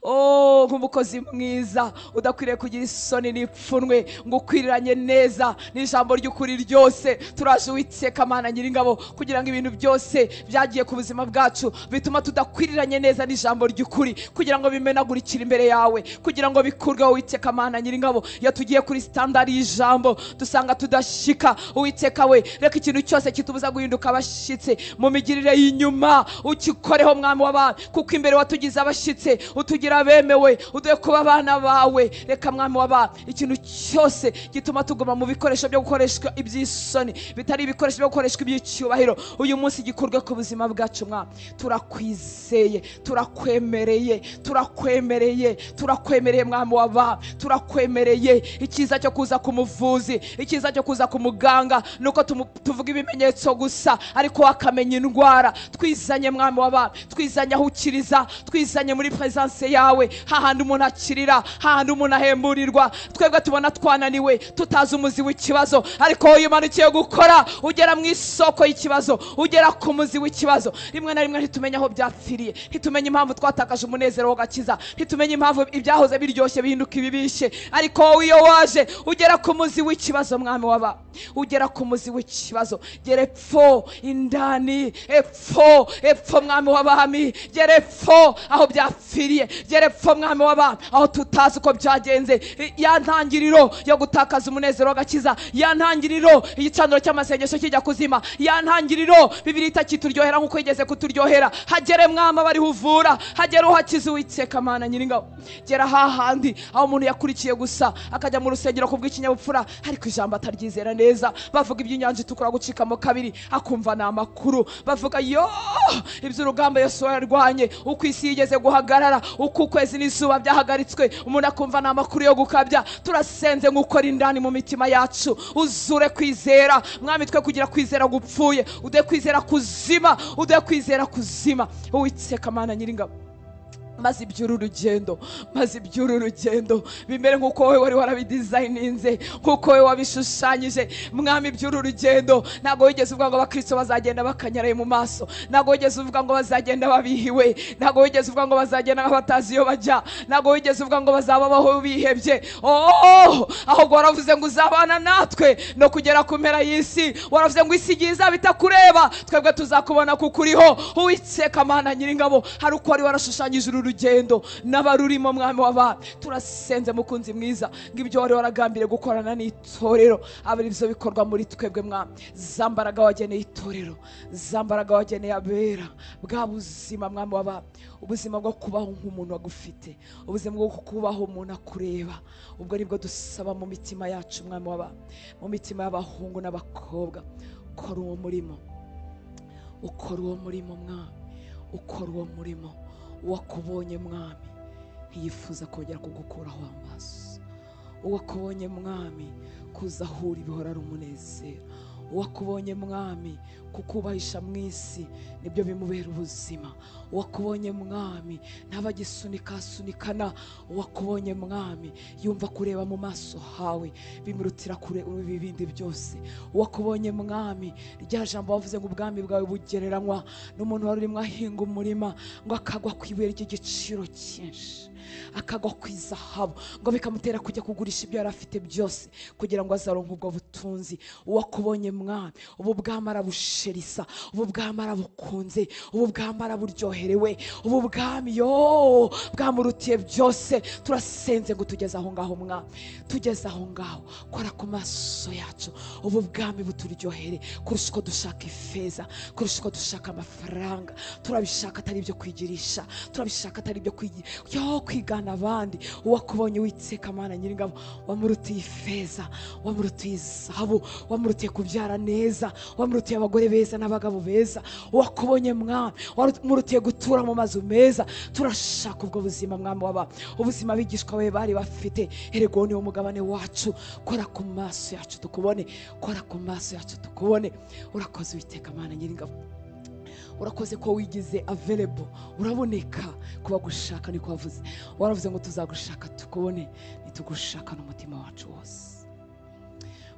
A: Oh, nk'umukozi mwiza udakwiriye kugira isoni n'ipfunwe, ngo ukwiriranye neza n'ijambo ry'ukuri ryose. Turaje Uwiteka Mana Nyiringabo kugira ngo ibintu byose byagiye ku buzima bwacu bituma tudakwiriranye neza n'ijambo ry'ukuri, kugira ngo bimenagurikire imbere yawe, kugira ngo bikurweho Uwiteka Mana Nyiringabo. Iyo tugiye kuri standard y'ijambo dusanga tudashika, Uwiteka we, reka ikintu cyose kitubuza guhinduka abashitse mu migirire y'inyuma ukikoreho mwami w'abami, kuko imbere watugize abashitse, utugira bemewe, uduye kuba abana bawe. Reka mwami w'abami, ikintu cyose gituma tuguma mu bikoresho byo gukoreshwa iby'isoni, bitari ibikoresho byo gukoreshwa iby'icyubahiro, uyu munsi gikorwe ku buzima bwacu mwami. Turakwizeye, turakwemereye, turakwemereye, turakwemereye mwami w'abami, turakwemereye. Ikiza cyo kuza ku muvuzi, ikiza cyo kuza ku muganga nuko tuvuga ibimenyetso gusa, ariko wakamenya indwara. Twizanye mwami w'abami, twizanye aho ukiriza, twizanye muri presence yawe, hahandi umuntu akirira, hahandi umuntu ahemburirwa. Twebwe tubona twananiwe, tutazi umuzi w'ikibazo, ariko wowe umanukiye gukora, ugera mu isoko y'ikibazo, ugera ku muzi w'ikibazo. Rimwe na rimwe ntitumenye aho byapfiriye, ntitumenye impamvu twatakaje umunezero w'agakiza, ntitumenye impamvu ibyahoze biryoshye bihinduka ibibishe, ariko wowe iyo waje ugera ku muzi w'ikibazo mwami w'aba, ugera ku muzi w'ikibazo. Gera epfo indani, epfo mwami w'abami, gera epfo aho byapfiriye, gera epfo mwami w'abami aho tutazi uko byagenze. Ya ntangiriro yo gutakaza umunezero w'agakiza, ya ntangiriro igicaniro cy'amasengesho kijya kuzima, ya ntangiriro Bibiri itakituryohera nk'uko yigeze kuturyohera. Hagere mwami abari huvura, hagere uhakiza Uwiteka Mana Nyiringabo. Gera hahandi aho umuntu yakurikiye gusa akajya mu rusengero kubw'ikinyabupfura, ariko ijambo ataryizera neza. Bavuga iby'inyanja itukura gucikamo kabiri, akumva na amakuru. Bavuga yo iby'urugamba Yesu yarwanye, uko isi yigeze guhagarara, uko ukwezi n'izuba byahagaritswe, umuntu akumva na amakuru yo gukabya. Turasenze ngukora indani mu mitima yacu, uzure kwizera mwami, twe kugira kwizera gupfuye, ude kwizera kuzima, ude kwizera kuzima. Uwiteka Mana Nyiringabo, maze iby'uru rugendo, maze iby'uru rugendo bimere nk'uko wowe wari warabidesigninze, nk'uko wowe wabishushanyije mwami. Iby'uru rugendo ntabwo wigeze uvuga ngo abakristo bazagenda bakanyaraye mu maso, ntabwo wigeze uvuga ngo bazagenda babihiwe, ntabwo wigeze uvuga ngo bazagenda batazi iyo bajya, ntabwo wigeze uvuga ngo bazababaho bihebye. Ahubwo waravuze ngo uzabana natwe no kugera ku mpera y'isi. Waravuze ngo isi igiza bitakureba, twebwe tuzakubona kuko uriho. Uwiteka Mana Nyiringabo, hari uko wari warashushanyije uru rugendo n'abarurimo mwami w'abami. Turasenze mukunzi mwiza ngo ibyo wari waragambiriye gukorana n'itorero abari byo bikorwa muri twebwe mwami. Zambaraga wageneye itorero, zambaraga wageneye abera, bwa buzima mwami w'abami, ubuzima bwo kubaho nk'umuntu wagufite, ubuzima bwo kubaho umuntu akureba. Ubwo nibwo dusaba mu mitima yacu mwami w'abami, mu mitima y'abahungu n'abakobwa. Ukora uwo murimo, ukora uwo murimo mwami, ukora uwo murimo. Uwakubonye mwami ntiyifuza kongera kugukuraho amaso. Uwakubonye mwami kuzahura ibihora ari umunezero. uwakubonye mwami kukubahisha mu isi nibyo bimubera ubuzima. uwakubonye mwami ntabagisunikasunikana. uwakubonye mwami yumva kureba mu maso hawe bimurutira kure ibindi byose. uwakubonye mwami rya jambo wavuze ngo ubwami bwawe bugereranywa n'umuntu wari urimo ahinga umurima ngo akagwa ku ibuye ry'igiciro cyinshi, akagwa ku izahabu ngo bikamutera kujya kugurisha ibyo yari afite byose kugira ngo azaronke ubwo butunzi. uwakubonye mwami ubu bwami arabusherisa, ubu bwami arabukunze, ubu bwami araburyoherewe, ubu bwami yo bwamurutiye byose. turasenze ngo tugeze aho ngaho mwami, tugeze aho ngaho. kora ku maso yacu ubu bwami buturyohere kurusha uko dushaka ifeza, kurusha uko dushaka amafaranga. turabishaka atari ibyo kwigirisha, turabishaka atari ibyo kwigana abandi. uwakubonye witseka Mana Nyiringabo wamurutiye ifeza, wamurutiye izahabu, wamurutiye kubyara neza, wamurutiye abagore beza n'abagabo beza. uwakubonye mwami wamurutiye gutura mu mazu meza. turashaka ubwo buzima mwami w'aba ubuzima abigishwa we bari bafite. erego niwo mugabane wacu. kora ku maso yacu tukubone, kora ku maso yacu tukubone. urakoze Uwiteka Mana Nyiringabo, urakoze ko wigize available, uraboneka kuba gushaka. niko wavuze, waravuze ngo tuzagushaka tukubone, nitugushaka n'umutima wacu wose.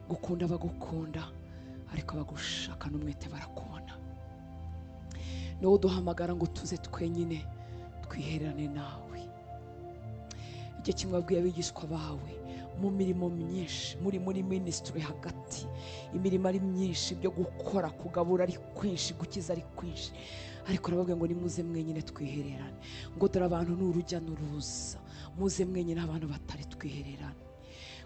A: gukunda bagukunda, ariko bagushaka n'umwete barakubona. niwo uduhamagara ngo tuze twenyine twihererane nawe. igihe kimwe wabwiye abigishwa bawe mu mirimo myinshi, muri ministry hagati, imirimo ari myinshi, byo gukora, kugabura ari kwinshi, gukiza ari kwinshi, ariko urababwira ngo nimuze mwenyine twihererane. ngo dore abantu n'urujya n'uruza, muze mwenyine abantu batari twihererane,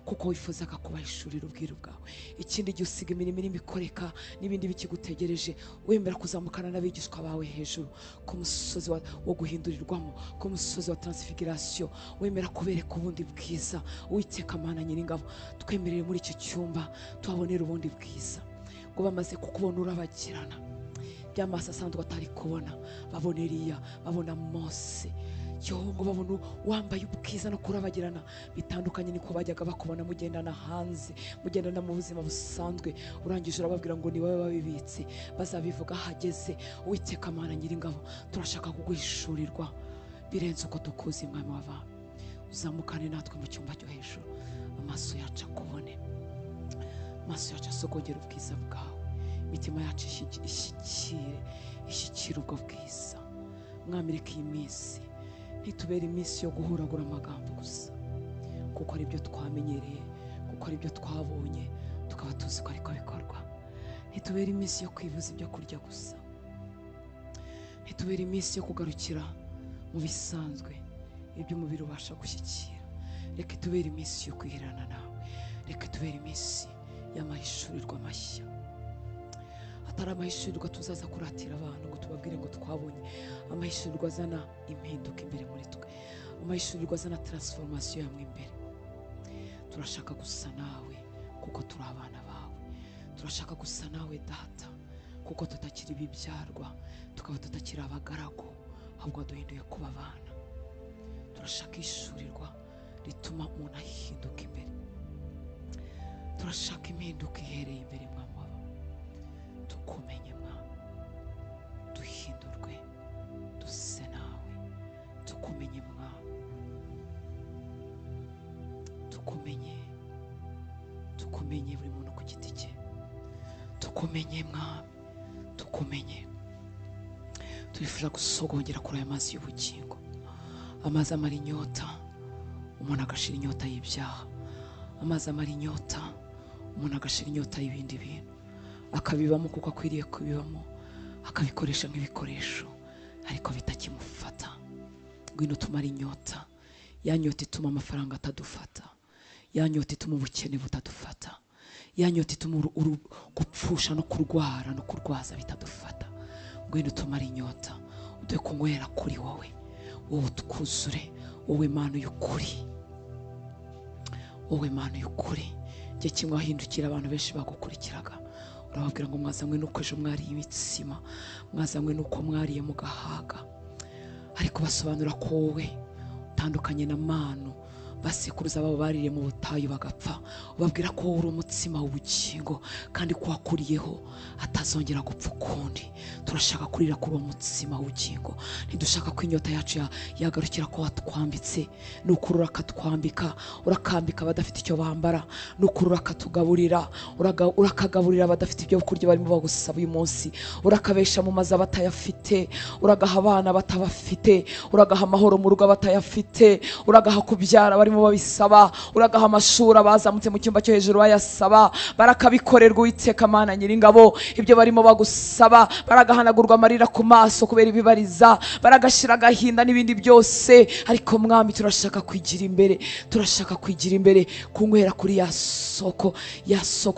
A: kuko wifuzaga kubahishurira ubwiru bwawe. ikindi gihe usiga imirimo irimo ikoreka n'ibindi bikigutegereje, wemera kuzamukana n'abigishwa bawe hejuru ku musozi wo guhindurirwamo, ku musozi wa transfiguration, wemera kubereka ubundi bwiza. Uwiteka Mana Nyiringabo, twemerere muri iki cyumba tuhabonera ubundi bwiza. ngo bamaze kukubona urabagirana, by'amaso asanzwe atari kubona, babona Eliya, babona Mose, ngo babona wambaye ubwiza no kurabagirana bitandukanye niko bajyaga bakubona mugendana hanze, mugendana mu buzima busanzwe. urangije urababwira ngo ni wowe babibitse, bazabivuga hageze. Uwiteka Mana Nyiringabo, turashaka kuguhishurirwa birenze uko tukuzi mwami w'abantu. uzamukane natwe mu cyumba cyo hejuru, amaso yacu akubone, amaso yacu asogongera ubwiza bwawe, imitima yacu ishyikire ubwo bwiza. mwami reka iyi minsi ntitubere iminsi yo guhuragura amagambo gusa, kuko ari byo twamenyereye, kuko ari byo twabonye tukaba tuzi ko ariko bikorwa. ntitubere iminsi yo kwibuza ibyo kurya gusa, ntitubere iminsi yo kugarukira mu bisanzwe ibyo umubiri ubasha gushyikira. reka tubere iminsi yo kwihirana nawe, reka tubere iminsi y'amahishurirwa mashya, atari amahishurirwa tuzaza kuratira abantu ngo tubabwire ngo twabonye. amahishurirwa azana impinduka imbere muri twe, amahishurirwa azana transformation yamwe imbere. turashaka gusa nawe kuko turi abana bawe, turashaka gusa nawe Data kuko tutakiri ibibyarwa, tukaba tutakiri abagaragu, ahubwo duhinduye kuba abana. turashaka ishurirwa rituma umuntu ahinduka imbere, turashaka impinduka ihereye imbere mwami. tukumenye mwami, duhindurwe duse nawe. tukumenye mwami, tukumenye buri muntu ku giti cye. tukumenye mwami, tukumenye. turifuza gusogongera kuri aya mazi y'ubugingo, amazi amara inyota, umuntu agashira inyota y'ibyaha. amazi amara inyota, umuntu agashira inyota y'ibindi bintu, akabibamo kuko akwiriye kubibamo, akabikoresha nk'ibikoresho ariko bitakimufata. ngwino tumara inyota, ya nyota ituma amafaranga atadufata, ya nyota ituma ubukene butadufata, ya nyota ituma gupfusha no kurwara no kurwaza bitadufata. ngwino tumara inyota, uduhe kunywera kuri wowe, wowe tukuzure, wowe Mana y'ukuri, wowe Mana y'ukuri. igihe kimwe wahindukira abantu benshi bagukurikiraga, urababwira ngo mwazanywe nuko ejo mwariye imitsima, mwazanywe nuko mwariye mugahaga, ariko basobanura ko wowe utandukanye na manu basekuruza babo baririye mu butayu bagapfa, ubabwira ko uri umutsima w'ubugingo kandi ko wakuriyeho atazongera gupfa ukundi. Turashaka kurira kuri uwo mutsima w'ubugingo. Ntidushaka ko inyota yacu yagarukira ko watwambitse. Nukurura akatwambika, urakambika abadafite icyo bambara. Nukurura akatugaburira, urakagaburira abadafite ibyo kurya barimo bagusaba uyu munsi. Urakabesha mu mazu abatayafite, uragaha abana batabafite, uragaha amahoro mu rugo abatayafite, uragaha kubyara barimo babisaba, uragaha amashuri abazamutse mu cyumba cyo hejuru bayasaba. Barakabikorerwa Uwiteka Mana Nyiringabo. Ibyo barimo bagusaba, baragahanagurwa amarira ku maso kubera ibibariza, baragashira agahinda n'ibindi byose. Ariko Mwami, turashaka kwigira imbere, turashaka kwigira imbere, kunywera kuri ya soko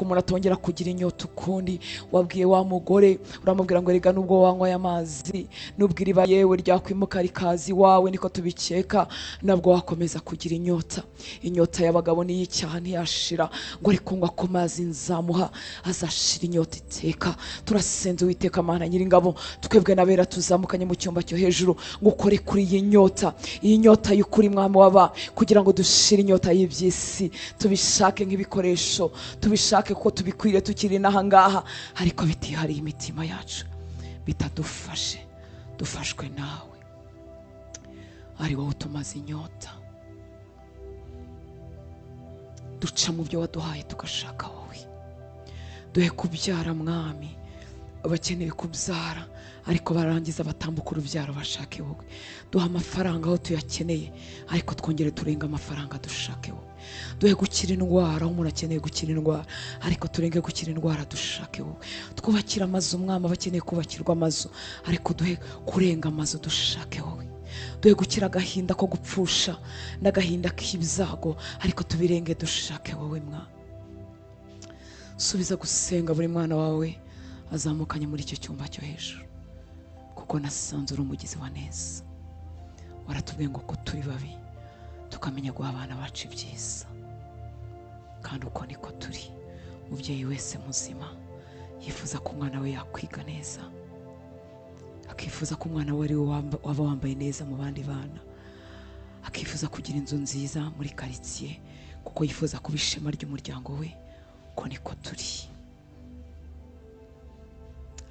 A: umuntu atongera kugira inyota ukundi. Wabwiye wa mugore, uramubwira ngo rega nubwo wanywa aya mazi, nubwo iriba yewe ryakwimuka rikazi wawe, niko tubikeka, nabwo wakomeza kugira inyota. Inyota y'abagabo ni y'icyaha ntiyashira, ngo ari kunywa ku mazi nzamuha azashira inyota iteka. Turasenze Uwiteka Mana Nyiringabo, twebwe nabera tuzamukanye mu cyumba cyo hejuru, ngo ukore kuri iyi nyota, iyi nyota y'ukuri Mwami waba, kugira ngo dushire inyota y'iby'isi. Tubishake nk'ibikoresho, tubishake ko tubikwiriye tukiri n'ahangaha, ariko bitihariye imitima yacu, bitadufashe. Dufashwe nawe, ari wowe utumaze inyota. Duca mu byo waduhaye tugashaka wowe. Duhe kubyara Mwami, abakeneye kubyara ariko barangiza batambuka urubyaro bashake wowe. Duha amafaranga aho tuyakeneye, ariko twongere turenga amafaranga dushake wowe. Duhe gukira indwara aho umuntu akeneye gukira indwara, ariko turenge gukira indwara dushake wowe. Twubakira amazu Mwami abakeneye kubakirwa amazu, ariko duhe kurenga amazu dushake wowe. Duhe gukira agahinda ko gupfusha n'agahinda k'ibyago, ariko tubirenge dushake wowe Mwami. Subiza gusenga buri mwana wawe azamukanye muri icyo cyumba cyo hejuru, kuko nasanze uri umugizi wa neza. Waratubwiye ngo ko turi babi tukamenya guha abana bacu ibyiza, kandi uko niko turi. Umubyeyi wese muzima yifuza ko umwana we yakwiga neza, akifuza ko umwana we ari we waba wambaye neza mu bandi bana, akifuza kugira inzu nziza muri karitsiye, kuko yifuza kuba ishema ry'umuryango we. Uko niko turi,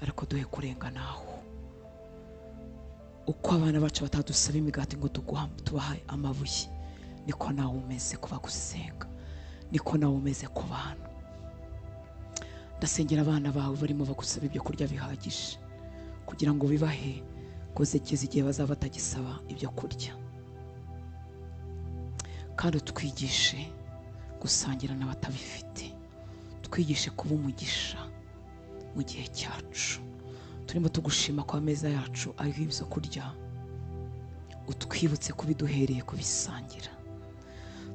A: ariko duhe kurenga naho. Uko abana bacu batadusaba imigati ngo tubahe amabuye, niko nawe umeze kuba gusenga, niko nawe umeze ku bantu. Ndasengera abana bawe barimo bagusaba ibyo kurya bihagije, kugira ngo bibahe kuzegeza igihe bazaba batagisaba ibyo kurya. Kandi twigishe gusangira n'abatabifite, twigishe kuba umugisha mu gihe cyacu. Turimo tugushima ko ameza yacu ariho ibyo kurya, utwibutse kubiduhereye kubisangira.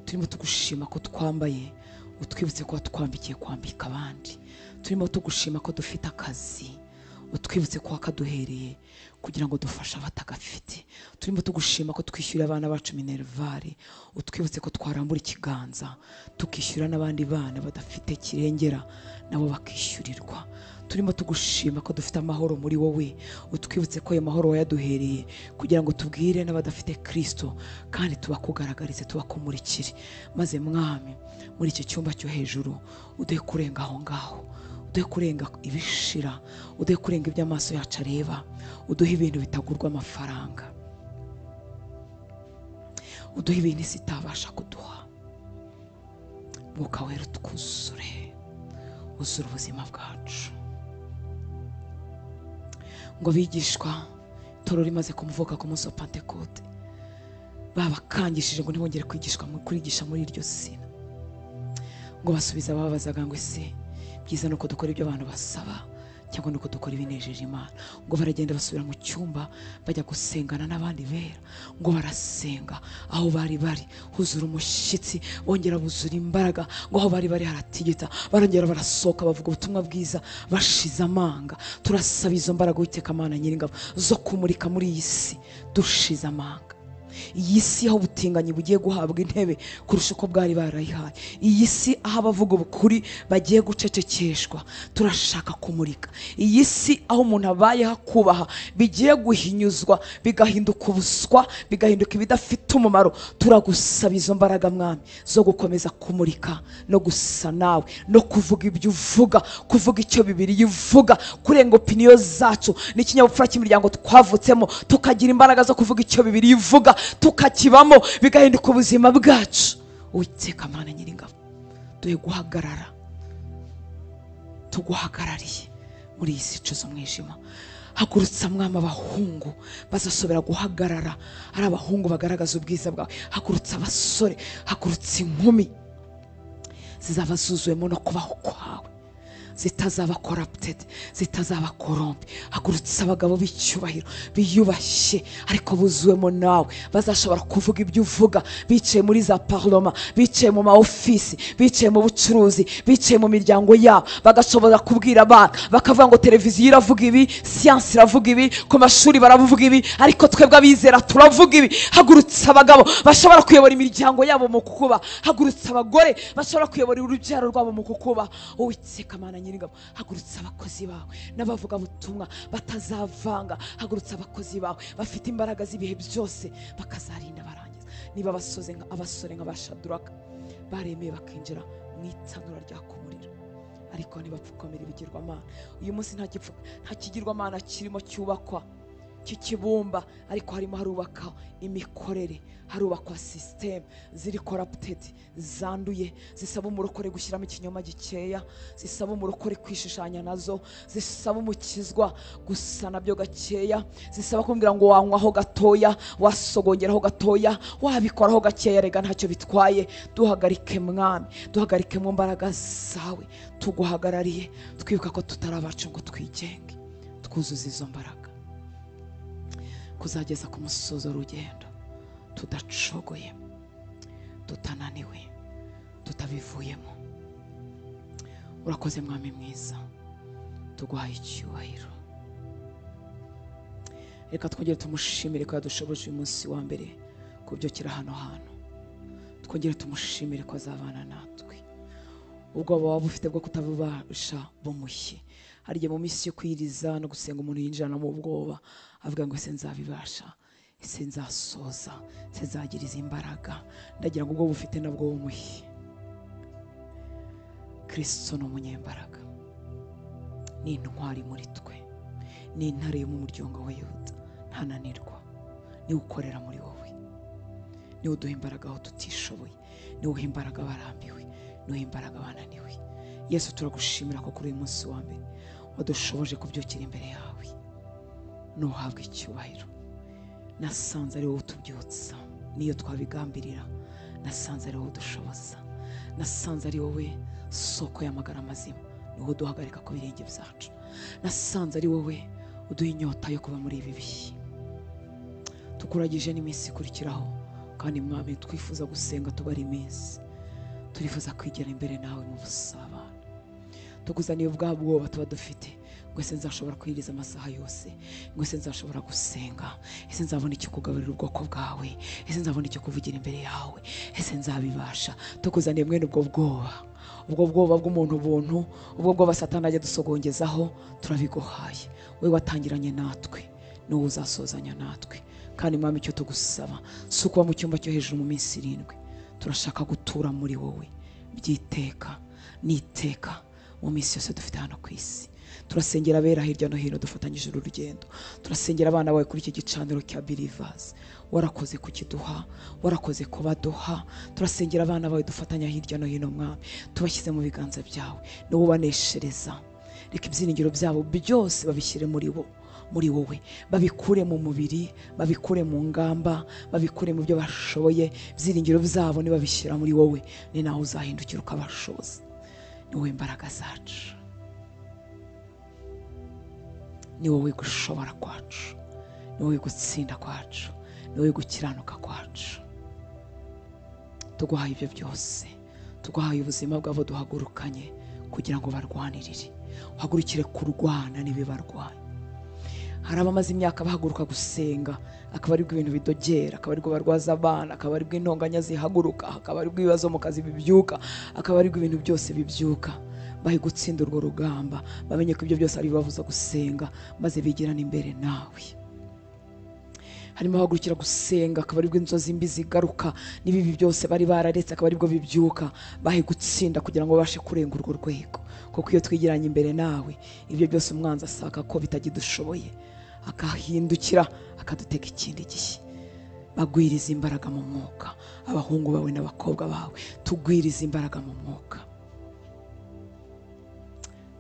A: Turimo tugushima ko twambaye, utwibutse ko twambikiye kwambika abandi. Turimo tugushima ko dufite akazi, utwibutse ko wakaduhereye kugira ngo dufashe abatagafite. Turimo tugushima ko twishyura abana bacu minervare, utwibutse ko twarambura ikiganza tukishyura n'abandi bana badafite kirengera nabo bakishyurirwa. Turimo tugushima ko dufite amahoro muri wowe, utwibutse ko ayo mahoro wayaduhereye kugira ngo tubwire n'abadafite Kristo, kandi tubakugaragarize, tubakumurikire. Maze Mwami, muri icyo cyumba cyo hejuru uduhe kurenga aho ngaho, uduhe kurenga ibishira, uduhe kurenga ibyo amaso yacu areba, uduhe ibintu bitagurwa amafaranga, uduhe ibintu isi itabasha kuduha. Mwuka wera utwuzure, uzura ubuzima bwacu. Ngo bigishwa itoro rimaze kumuvuka ku munsi wa Pentekote, babakangishije ngo ntibongere kurigisha muri iryo zina. Ngo basubiza bababazaga ngo ese byiza nuko dukora ibyo abantu basaba cyangwa nuko dukora ibinejeje Imana? Ngo baragenda basubira mu cyumba bajya gusengana n'abandi bera. Ngo barasenga, aho bari huzura umushyitsi, bongera buzura imbaraga. Ngo aho bari haratigita, barongera barasohoka bavuga ubutumwa bwiza bashize amanga. Turasaba izo mbaraga Uwiteka Mana Nyiringabo zo kumurika muri iyi si dushize amanga. iyi si aho ubutinganyi bugiye guhabwa intebe kurusha uko bwari barayihaye, iyi si aho abavuga ubukuri bagiye gucecekeshwa, turashaka kumurika. Iyi si aho umuntu abayeho akubaha bigiye guhinyuzwa bigahinduka ubuswa, bigahinduka ibidafite umumaro. Turagusaba izo mbaraga mwami zo gukomeza kumurika no gusa nawe, no kuvuga ibyo uvuga, kuvuga icyo Bibiliya ivuga, kurenga opiniyo zacu n'ikinyabupfura cy'imiryango twavutsemo, tukagira imbaraga zo kuvuga icyo Bibiliya ivuga, tukakibamo bigahinduka ubuzima bwacu. Uwiteka Mana Nyiringabo, duhe guhagarara, tuguhagarariye muri iyi si icuza umwijima. Hagurutsa mwami abahungu bazasobera guhagarara, ari abahungu bagaragaza ubwiza bwawe. Hagurutsa abasore, hagurutsa inkumi zizaba zuzuwemo no kubaho kwawe, zitazaba corrupted, zitazaba corrompe. Hagurutsa abagabo b'icyubahiro biyubashye ariko buzuwemo nawe, bazashobora kuvuga ibyo uvuga, bicaye muri za parlement, bicaye mu maofisi, bicaye mu bucuruzi, bicaye mu miryango yabo, bagashobora kubwira abana bakavuga ngo televiziyo iravuga ibi, siyansi iravuga ibi, ku mashuri baravuga ibi, ariko twebwe abizera turavuga ibi. Hagurutsa abagabo bashobora kuyobora imiryango yabo mu kukuba, hagurutsa abagore bashobora kuyobora urubyaro rwabo mu kukuba. Uwiteka Mana Nyiringabo, hagurutsa abakozi bawe n'abavuga butumwa batazavanga. Hagurutsa abakozi bawe bafite imbaraga z'ibihe byose bakazarinda barangiza. Niba abasore nka Bashaduraka baremeye bakinjira mu itanura ryaka umuriro, ariko ntibapfukamira ibigirwamana. Uyu munsi nta kigirwamana kirimo cyubakwa cy'ikibumba, ariko harimo harubaka imikorere, harubakwa system ziri corrupted, zanduye, zisaba umurokore gushyiramo ikinyoma gikeya, zisaba umurokore kwishushanya nazo, zisaba umukizwa gusa nabyo gakeya, zisaba kumbwira ngo wanywaho gatoya, wasogongeraho gatoya, wabikoraho gakeya, rega ntacyo bitwaye. Duhagarike mwami, duhagarike mu mbaraga zawe, tuguhagarariye, twibuka ko tutarabacu ngo twigenge, twuzuza izo mbaraga kuzageza ku musozo w'urugendo tudacogoye, tutananiwe, tutabivuyemo. Urakoze mwami mwiza, tuguhaye icyubahiro. Reka twongere tumushimire ko yadushoboje uyu munsi wa mbere kubyukira hano hantu. Twongere tumushimire ko azabana natwe. Ubwoba waba ufite bwo kutabubasha bumushye. Hari igihe mu minsi yo kwiriza no gusenga umuntu yinjirana mu bwoba, avuga ngo ese nzabibasha, ese nzasoza, ese nzagira izi imbaraga. Ndagira ngo ubwo bufite nabwo bumushye. Kristo ni umunyembaraga, ni intwari muri twe, ni intare yo mu muryango wa Yuda, ntananirwa. Niwe ukorera muri wowe, niwe uduha imbaraga aho tutishoboye, niwe uha imbaraga abarambiwe, niwe uha imbaraga abananiwe. Yesu, turagushimira ko kuri uyu munsi wa mbere wadushoboje kubyukira imbere yawe. Nuhabwe icyubahiro. Nasanze ari wowe utubyutsa niyo twabigambirira, nasanze ari wowe udushoboza, nasanze ari wowe soko y'amagara mazima, niwo duhagarika ku birenge byacu. Nasanze ari wowe uduha inyota yo kuba muri ibi bihe. Tukuragije n'iminsi ikurikiraho, kandi mwami twifuza gusenga tubara iminsi, turifuza kwigera imbere nawe mu busabane. Tuguzaniye ubwa bwoba tuba dufite, ngo ese nzashobora kwiriza amasaha yose, ngo ese nzashobora gusenga, ese nzabona icyo kugaburira ubwoko bwawe, ese nzabona icyo kuvugira imbere yawe, ese nzabibasha. Tuguzaniye mwene ubwo bwoba bw'umuntu buntu, ubwo bwoba Satani ajya dusogongezaho, turabiguhaye. We watangiranye natwe, n'uwo uzasozanya natwe. Kandi mwami icyo tugusaba si ukuba mu cyumba cyo hejuru mu minsi 7, turashaka gutura muri wowe byiteka n'iteka mu minsi yose dufite hano ku isi. Turasengera abera hirya no hino dufatanyije urugendo, turasengera abana bawe kuri iki gicaniro cya Believers. Warakoze kukiduha, warakoze kubaduha. Turasengera abana bawe dufatanya hirya no hino mwami, tubashyize mu biganza byawe, niwo ubaneshereza. Reka ibyiringiro byabo byose babishyire muri wowe, babikure mu mubiri, babikure mu ngamba, babikure mu byo bashoboye. Ibyiringiro byabo nibabishyira muri wowe, ni nawe uzahindukira ukabashoboza. Ni wowe imbaraga zacu, ni wowe gushobora kwacu, ni wowe gutsinda kwacu, ni wowe gukiranuka kwacu. Tuguhaye ibyo byose, tuguhaye ubuzima bwabo duhagurukanye kugira ngo barwanirire. Uhagurukire kurwana n'ibibarwanya. hari abamaze imyaka bahaguruka gusenga, akaba aribwo ibintu bidogera, akaba aribwo barwaza abana, akaba aribwo intonganya zihaguruka, akaba aribwo ibibazo mu kazi bibyuka, akaba aribwo ibintu byose bibyuka. Bahe gutsinda urwo rugamba, bamenye ko ibyo byose ari bibabuza gusenga, maze bigirana imbere nawe. Harimo abahagurukira gusenga, akaba aribwo inzozi mbi zigaruka, n'ibibi byose bari bararetse akaba aribwo bibyuka. Bahe gutsinda kugira ngo babashe kurenga urwo rwego, kuko iyo twigiranye imbere nawe, ibyo byose umwanzi asaka ko bitagidushoboye, akahindukira akaduteka ikindi gihe. Bagwiriza imbaraga mu mwuka, abahungu bawe n'abakobwa bawe, tugwiriza imbaraga mu mwuka.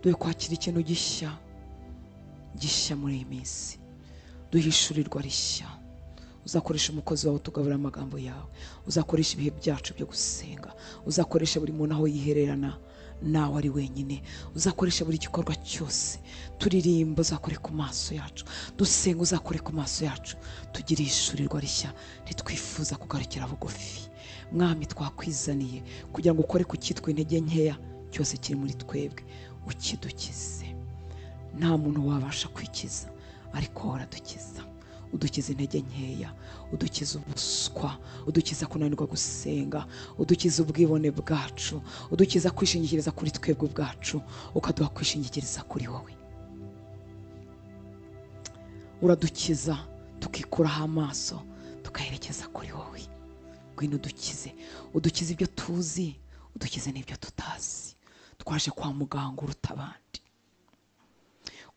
A: Duhe kwakira ikintu gishya muri iyi minsi, duhishurirwa rishya. Uzakoresha umukozi wawe tugaburira amagambo yawe, uzakoresha ibihe byacu byo gusenga, uzakoresha buri muntu aho yihererana nawe ari wenyine, uzakoresha buri gikorwa cyose. Turirimba, uzakore ku maso yacu, dusenga, uzakore ku maso yacu. Tugire ihishurirwa rishya, ntitwifuza kugarukira bugufi. Mwami, twakwizaniye kugira ngo ukore ku cyitwa intege nkeya cyose kiri muri twebwe, ukidukize. Nta muntu wabasha kwikiza, ariko waradukiza. Udukiza intege nkeya, udukiza ubuswa, udukiza kunanirwa gusenga, udukiza ubwibone bwacu, udukiza kwishingikiriza kuri twebwe ubwacu, ukaduha kwishingikiriza kuri wowe. Uradukiza tukikuraho amaso tukayerekeza kuri wowe. Ngwino udukize, udukize ibyo tuzi, udukize n'ibyo tutazi. Twaje kwa muganga uruta abandi,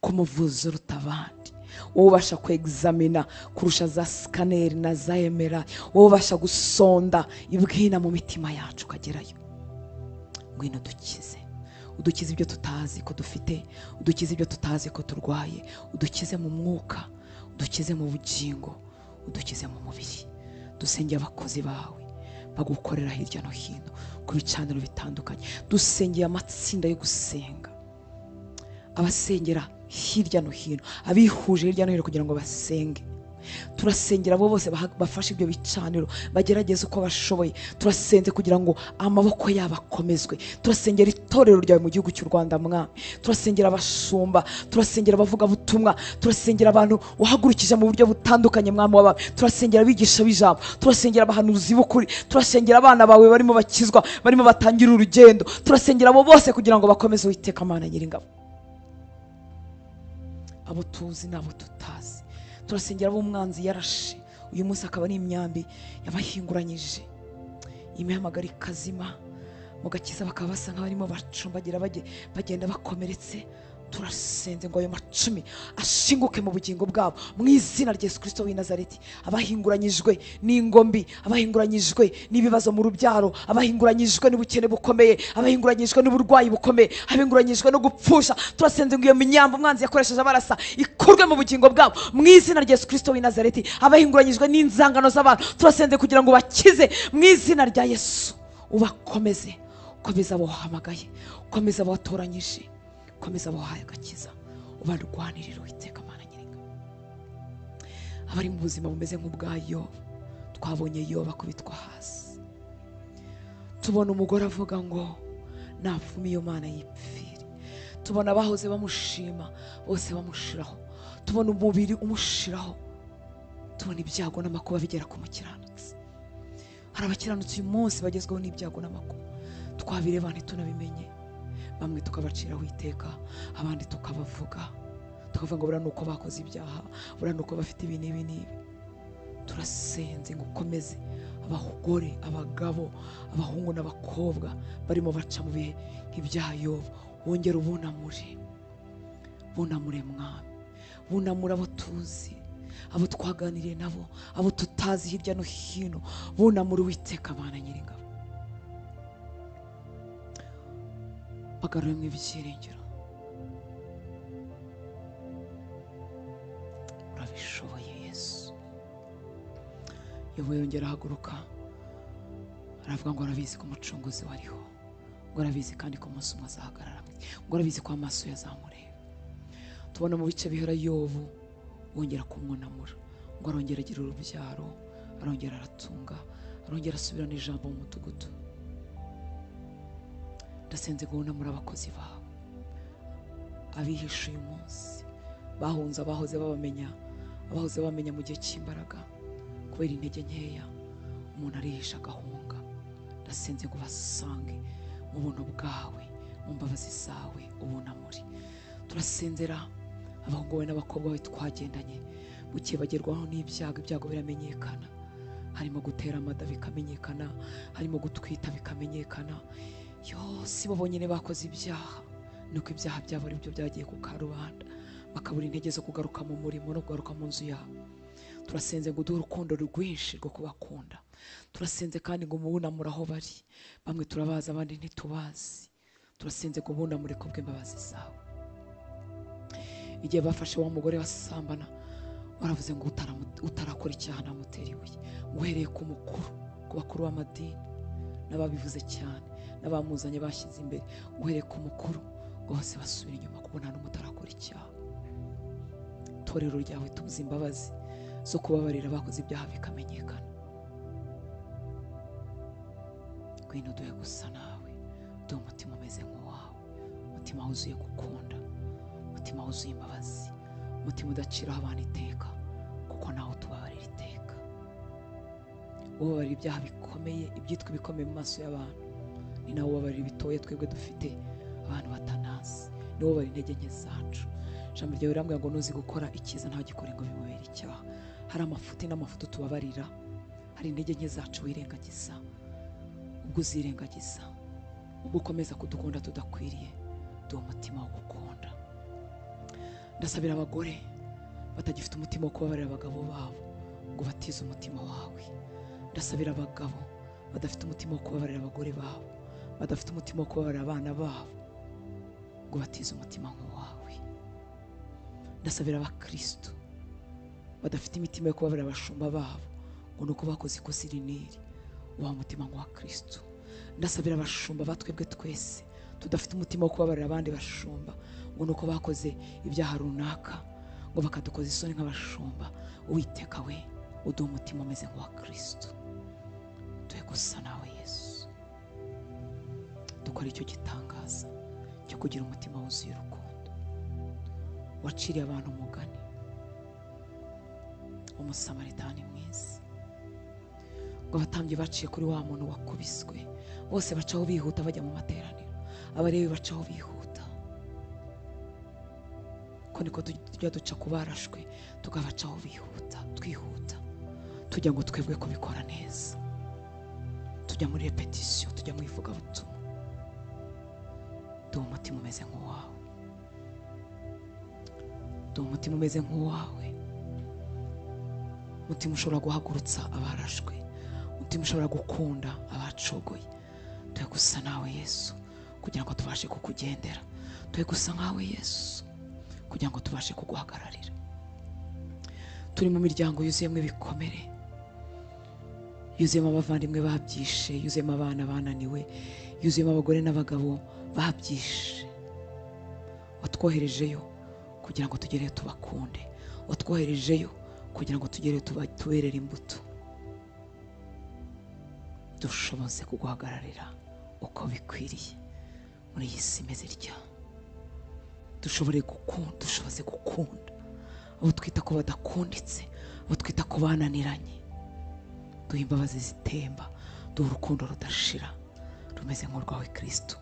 A: kumuvuza uruta abandi, wowe ubasha kwegzamina kurusha za scanner na za MRI, wowe ubasha gusonda ibwina mu mitima yacu ukagerayo. Ngwino udukize, udukize ibyo tutazi ko dufite, udukize ibyo tutazi ko turwaye, udukize mu mwuka, udukize mu bugingo, udukize mu mubiri. Dusengeye abakozi bawe bagukorera hirya no hino ku bicaniro bitandukanye. Dusengeye amatsinda yo gusenga, abasengera hirya no hino, abihuje hirya no hino kugira ngo basenge. Turasengera abo bose bafashe ibyo bicaniro, bagerageza uko bashoboye. Turasenze kugira ngo amaboko yabo akomezwe. Turasengera itorero ryawe mu gihugu cy'u Rwanda Mwami, turasengera abashumba, turasengera abavuga butumwa, turasengera abantu wahagurukije mu buryo butandukanye Mwami w'abami, turasengera abigisha b'ijambo, turasengera abahanuzi b'ukuri, turasengera abana bawe barimo bakizwa, barimo batangira urugendo. Turasengera abo bose kugira ngo bakomeze Uwiteka Mana Nyiringabo, abo tuzi n'abo tutazi. Turasengera abo umwanzi yarashe, uyu munsi akaba ari imyambi yabahinguranyije, imihamagara ikazima, mu gakiza bakaba basa nk'abarimo bacumbagira bagenda bakomeretse. Turasenze ngo ayo macumi ashinguke mu bugingo bwabo mu izina rya Yesu Kristo w'i Nazareti. Abahinguranyijwe n'ingombi, abahinguranyijwe n'ibibazo mu rubyaro, abahinguranyijwe n'ubukene bukomeye, abahinguranyijwe n'uburwayi bukomeye, abahinguranyijwe no gupfusha, turasenze ngo iyo minyambo umwanzi yakoresheje abarasa ikurwe mu bugingo bwabo mu izina rya Yesu Kristo w'i Nazareti. Abahinguranyijwe n'inzangano z'abantu, turasenze kugira ngo bakize mu izina rya Yesu. Ubakomeze, ukomeza abo wahamagaye, ukomeza abo watoranyije, ukomeza abahaye agakiza, ubarwanirira Uwiteka Mana Nyiringabo. Abari mu buzima bumeze nk'ubwa Yobu, twabonye Yobu akubitwa hasi, tubona umugore avuga ngo napfume iyo Mana yipfire, tubona abahoze bamushima bose bamushiraho, tubona umubiri umushiraho, tubona ibyago n'amakuba bigera ku mukiranutsi. Hari abakiranutsi uyu munsi bagezweho n'ibyago n'amakuba, twabireba ntitunabimenye. Bamwe tukabaciraho iteka, abandi tukabavuga, tukavuga ngo buriya nuko bakoze ibyaha, buriya nuko bafite ibi n'ibi n'ibi. Turasenze ngo ukomeze abagore, abagabo, abahungu n'abakobwa barimo baca mu bihe nk'ibya Yobu, wongere ubunamure Mwami, bunamura abo tuzi, abo twaganiriye nabo, abo tutazi hirya no hino, bunamura Uwiteka Mana Nyiringabo. Bagaruremo ibyiringiro, urabishoboye Yesu. Yobu yongera ahaguruka aravuga ngo arabizi ko umucunguzi wariho, ngo arabizi kandi ko umunsi umwe azahagarara, ngo arabizi ko amaso yazamureba. Tubona mu bice bihera Yobu wongera kumwunamura, ngo arongera agira urubyaro, arongera aratunga, arongera asubirana ijambo mu mudugudu. Ndasenze ngo wunamure abakozi bawe, abihishe uyu munsi, bahunze abahoze bamenya mu gihe cy'imbaraga. Kubera intege nkeya umuntu arihisha agahunga. Ndasenze ngo basange mu buntu bwawe, mu mbabazi zawe ubunamuri. Turasenzera abahungu bawe n'abakobwa bawe twagendanye buke bagerwaho n'ibyago biramenyekana, harimo gutera amada bikamenyekana, harimo gutwita bikamenyekana. Si bo bonyine bakoze ibyaha, nuko ibyaha byabo ari byo byagiye ku karubanda, bakabura intege zo kugaruka mu murimo no kugaruka mu nzu yawe. Turasenze ngo uduhe urukundo rwinshi rwo kubakunda. Turasenze kandi ngo mubunamure aho bari, bamwe turabazi abandi ntitubazi. Turasenze ngo bunamure kubw'imbabazi zawe. Igihe bafashe wa mugore wasambana, waravuze ngo utarakora icyaha namutera ibuye. Uhereye ku mukuru, ku bakuru b'amadini n'ababivuze cyane, n'abamuzanye bashyize imbere, uhereye ku mukuru bose basubira inyuma kuko nta n'umwe utarakora icyaha. Itorero ryawe tubuze imbabazi zo kubabarira abakoze ibyaha bikamenyekana. Ngwino duhe gusa nawe, duhe umutima umeze nk'uwawe, umutima wuzuye gukunda, umutima wuzuye imbabazi, umutima udaciraho abantu iteka kuko nawe tubabarira iteka. Ubabarira ibyaha bikomeye, ibyitwa ibikomeye mu maso y'abantu, ni nawe ubabarira ibitoya twebwe dufite abantu batanazi. Ni wowe ubabarira intege nke zacu. Ijambo ryawe rirambwira ngo nuzi gukora icyiza ntagikore ngo bimubere icyaha. Hari amafuti n'amafuti tubabarira, hari intege nke zacu wirengagiza. Ubwo uzirengagiza, ubwo ukomeza kudukunda tudakwiriye, duhe umutima wo gukunda. Ndasabira abagore batagifite umutima wo kubabarira abagabo babo ngo batize umutima wawe. Ndasabira abagabo badafite umutima wo kubabarira abagore babo, badafite umutima wo kubabarira abana babo ngo batize umutima nk'uwawe. Ndasabira abakristo badafite imitima yo kubabarira abashumba babo ngo nuko bakoze ikosa rinini, ubaha umutima nk'uwa Kristo. Ndasabira abashumba batwebwe twese tudafite umutima wo kubabarira abandi bashumba ngo nuko bakoze ibyaha runaka ngo bakadukoza isoni nk'abashumba. Uwiteka we, uduhe umutima umeze nk'uwa Kristo. Duhe gusa nawe Yesu, dukora icyo gitangaza cyo kugira umutima wuzuye urukundo. Waciriye abantu umugani, Umusamaritani mwiza, ngo abatambyi baciye kuri wa muntu wakubiswe, bose bacaho bihuta bajya mu materaniro. Abarebi bacaho bihuta. Ko niko tujya duca kubarashwe, tugabacaho twihuta, tujya ngo twebwe kubikora neza, tujya muri repetition, tujya mu ivugabutumwa. Duhe umutima umeze nk'uwawe, duhe umutima umeze nk'uwawe, umutima ushobora guhagurutsa abarashwe, umutima ushobora gukunda abacogoye. Duhe gusa nawe Yesu kugira ngo tubashe kukugendera. Duhe gusa nkawe Yesu kugira ngo tubashe kuguhagararira. Turi mu miryango yuzuyemo ibikomere, yuzuyemo abavandimwe babyishe, yuzuyemo abana bananiwe, yuzuyemo abagore n'abagabo babyishe. Watwoherejeyo kugira ngo tugereyo tubakunde, watwoherejeyo kugira ngo tugereyo tuberere imbuto. Dushoboze kuguhagararira uko bikwiriye muri iyi si imeze itya. Dushoboze gukunda abo twita ko badakunditse, abo twita ko bananiranye. Duhe imbabazi zitemba, duhe urukundo rudashira rumeze nk'urwawe Kristo.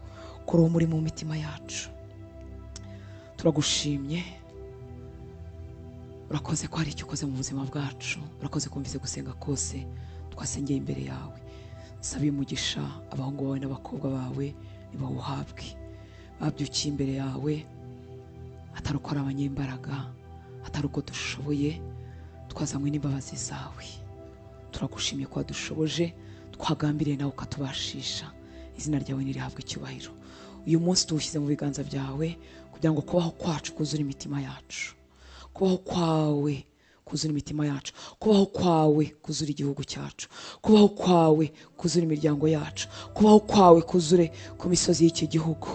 A: Kuri uwo muri mu mitima yacu turagushimye. Urakoze ko hari icyo ukoze mu buzima bwacu, urakoze kumvise gusenga kose twasengeye imbere yawe. Sabiye umugisha abahungu bawe n'abakobwa bawe, nibawuhabwe. Babyukiye imbere yawe atari uko ari abanyembaraga, atari uko dushoboye, twazanywe n'imbabazi zawe. Turagushimiye ko wadushoboje, twagambiriye nawe ukatubashisha. Izina ryawe nirihabwe icyubahiro. Uyu munsi tuwushyize mu biganza byawe kugira ngo kubaho kwacu kuzure imitima yacu, kubaho kwawe kuzura imitima yacu, kubaho kwawe kuzura igihugu cyacu, kubaho kwawe kuzura imiryango yacu, kubaho kwawe kuzure ku misozi y'iki gihugu.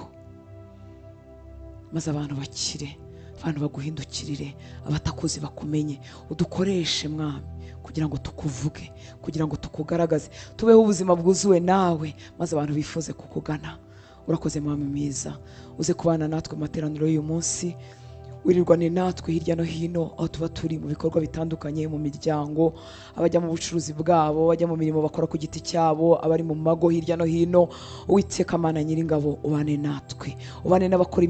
A: Maze abantu bakire, abantu baguhindukirire, abatakuzi bakumenye. Udukoreshe Mwami kugira ngo tukuvuge, kugira ngo tukugaragaze, tubeho ubuzima bwuzuwe nawe, maze abantu bifuze kukugana. Urakoze Mwami mwiza, uze kubana natwe mu materaniro y'uyu munsi. wirirwane natwe hirya no hino aho tuba turi mu bikorwa bitandukanye, mu miryango, abajya mu bucuruzi bwabo, bajya mu mirimo bakora ku giti cyabo, abari mu mago hirya no hino. Uwiteka Mana Nyiringabo, ubane natwe, ubane n'abakora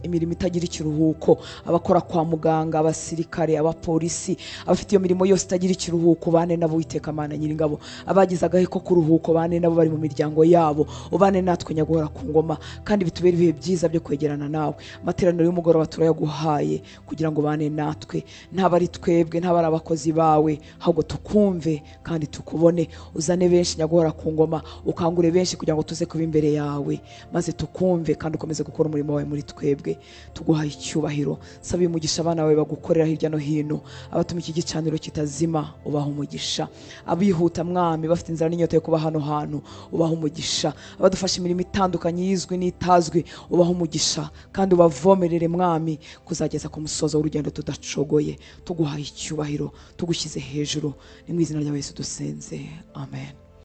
A: imirimo itagira ikiruhuko, abakora kwa muganga, abasirikare, abapolisi, abafite iyo mirimo yose itagira ikiruhuko, ubane nabo Uwiteka Mana Nyiringabo. Abagize agahe ko kuruhuko, ubane nabo bari mu miryango yabo, ubane natwe Nyaguhora ku ngoma, kandi bitubere ibihe byiza byo kwegerana nawe. Amateraniro y'umugoroba turayaguhaye kugira ngo bane natwe, ntaba ari twebwe, ntaba ari abakozi bawe, ahubwo tukumve kandi tukubone. Uzane benshi Nyaguhora ku ngoma, ukangure benshi kugira ngo tuze kuba imbere yawe, maze tukumve kandi ukomeze gukora umurimo wawe muri twebwe. Tuguhaye icyubahiro. Saba umugisha abana bawe bagukorera hirya no hino, abatuma iki gicaniro kitazima ubaha umugisha, abihuta Mwami bafite inzara n'inyota yo kuba hano hantu ubaha umugisha, abadufasha imirimo itandukanye yizwi n'itazwi ubaha umugisha, kandi ubavomerere Mwami kuzageza ku musozo w'urugendo tudacogoye. Tuguhaye icyubahiro, tugushyize hejuru, ni mu izina rya Yesu dusenze, amen.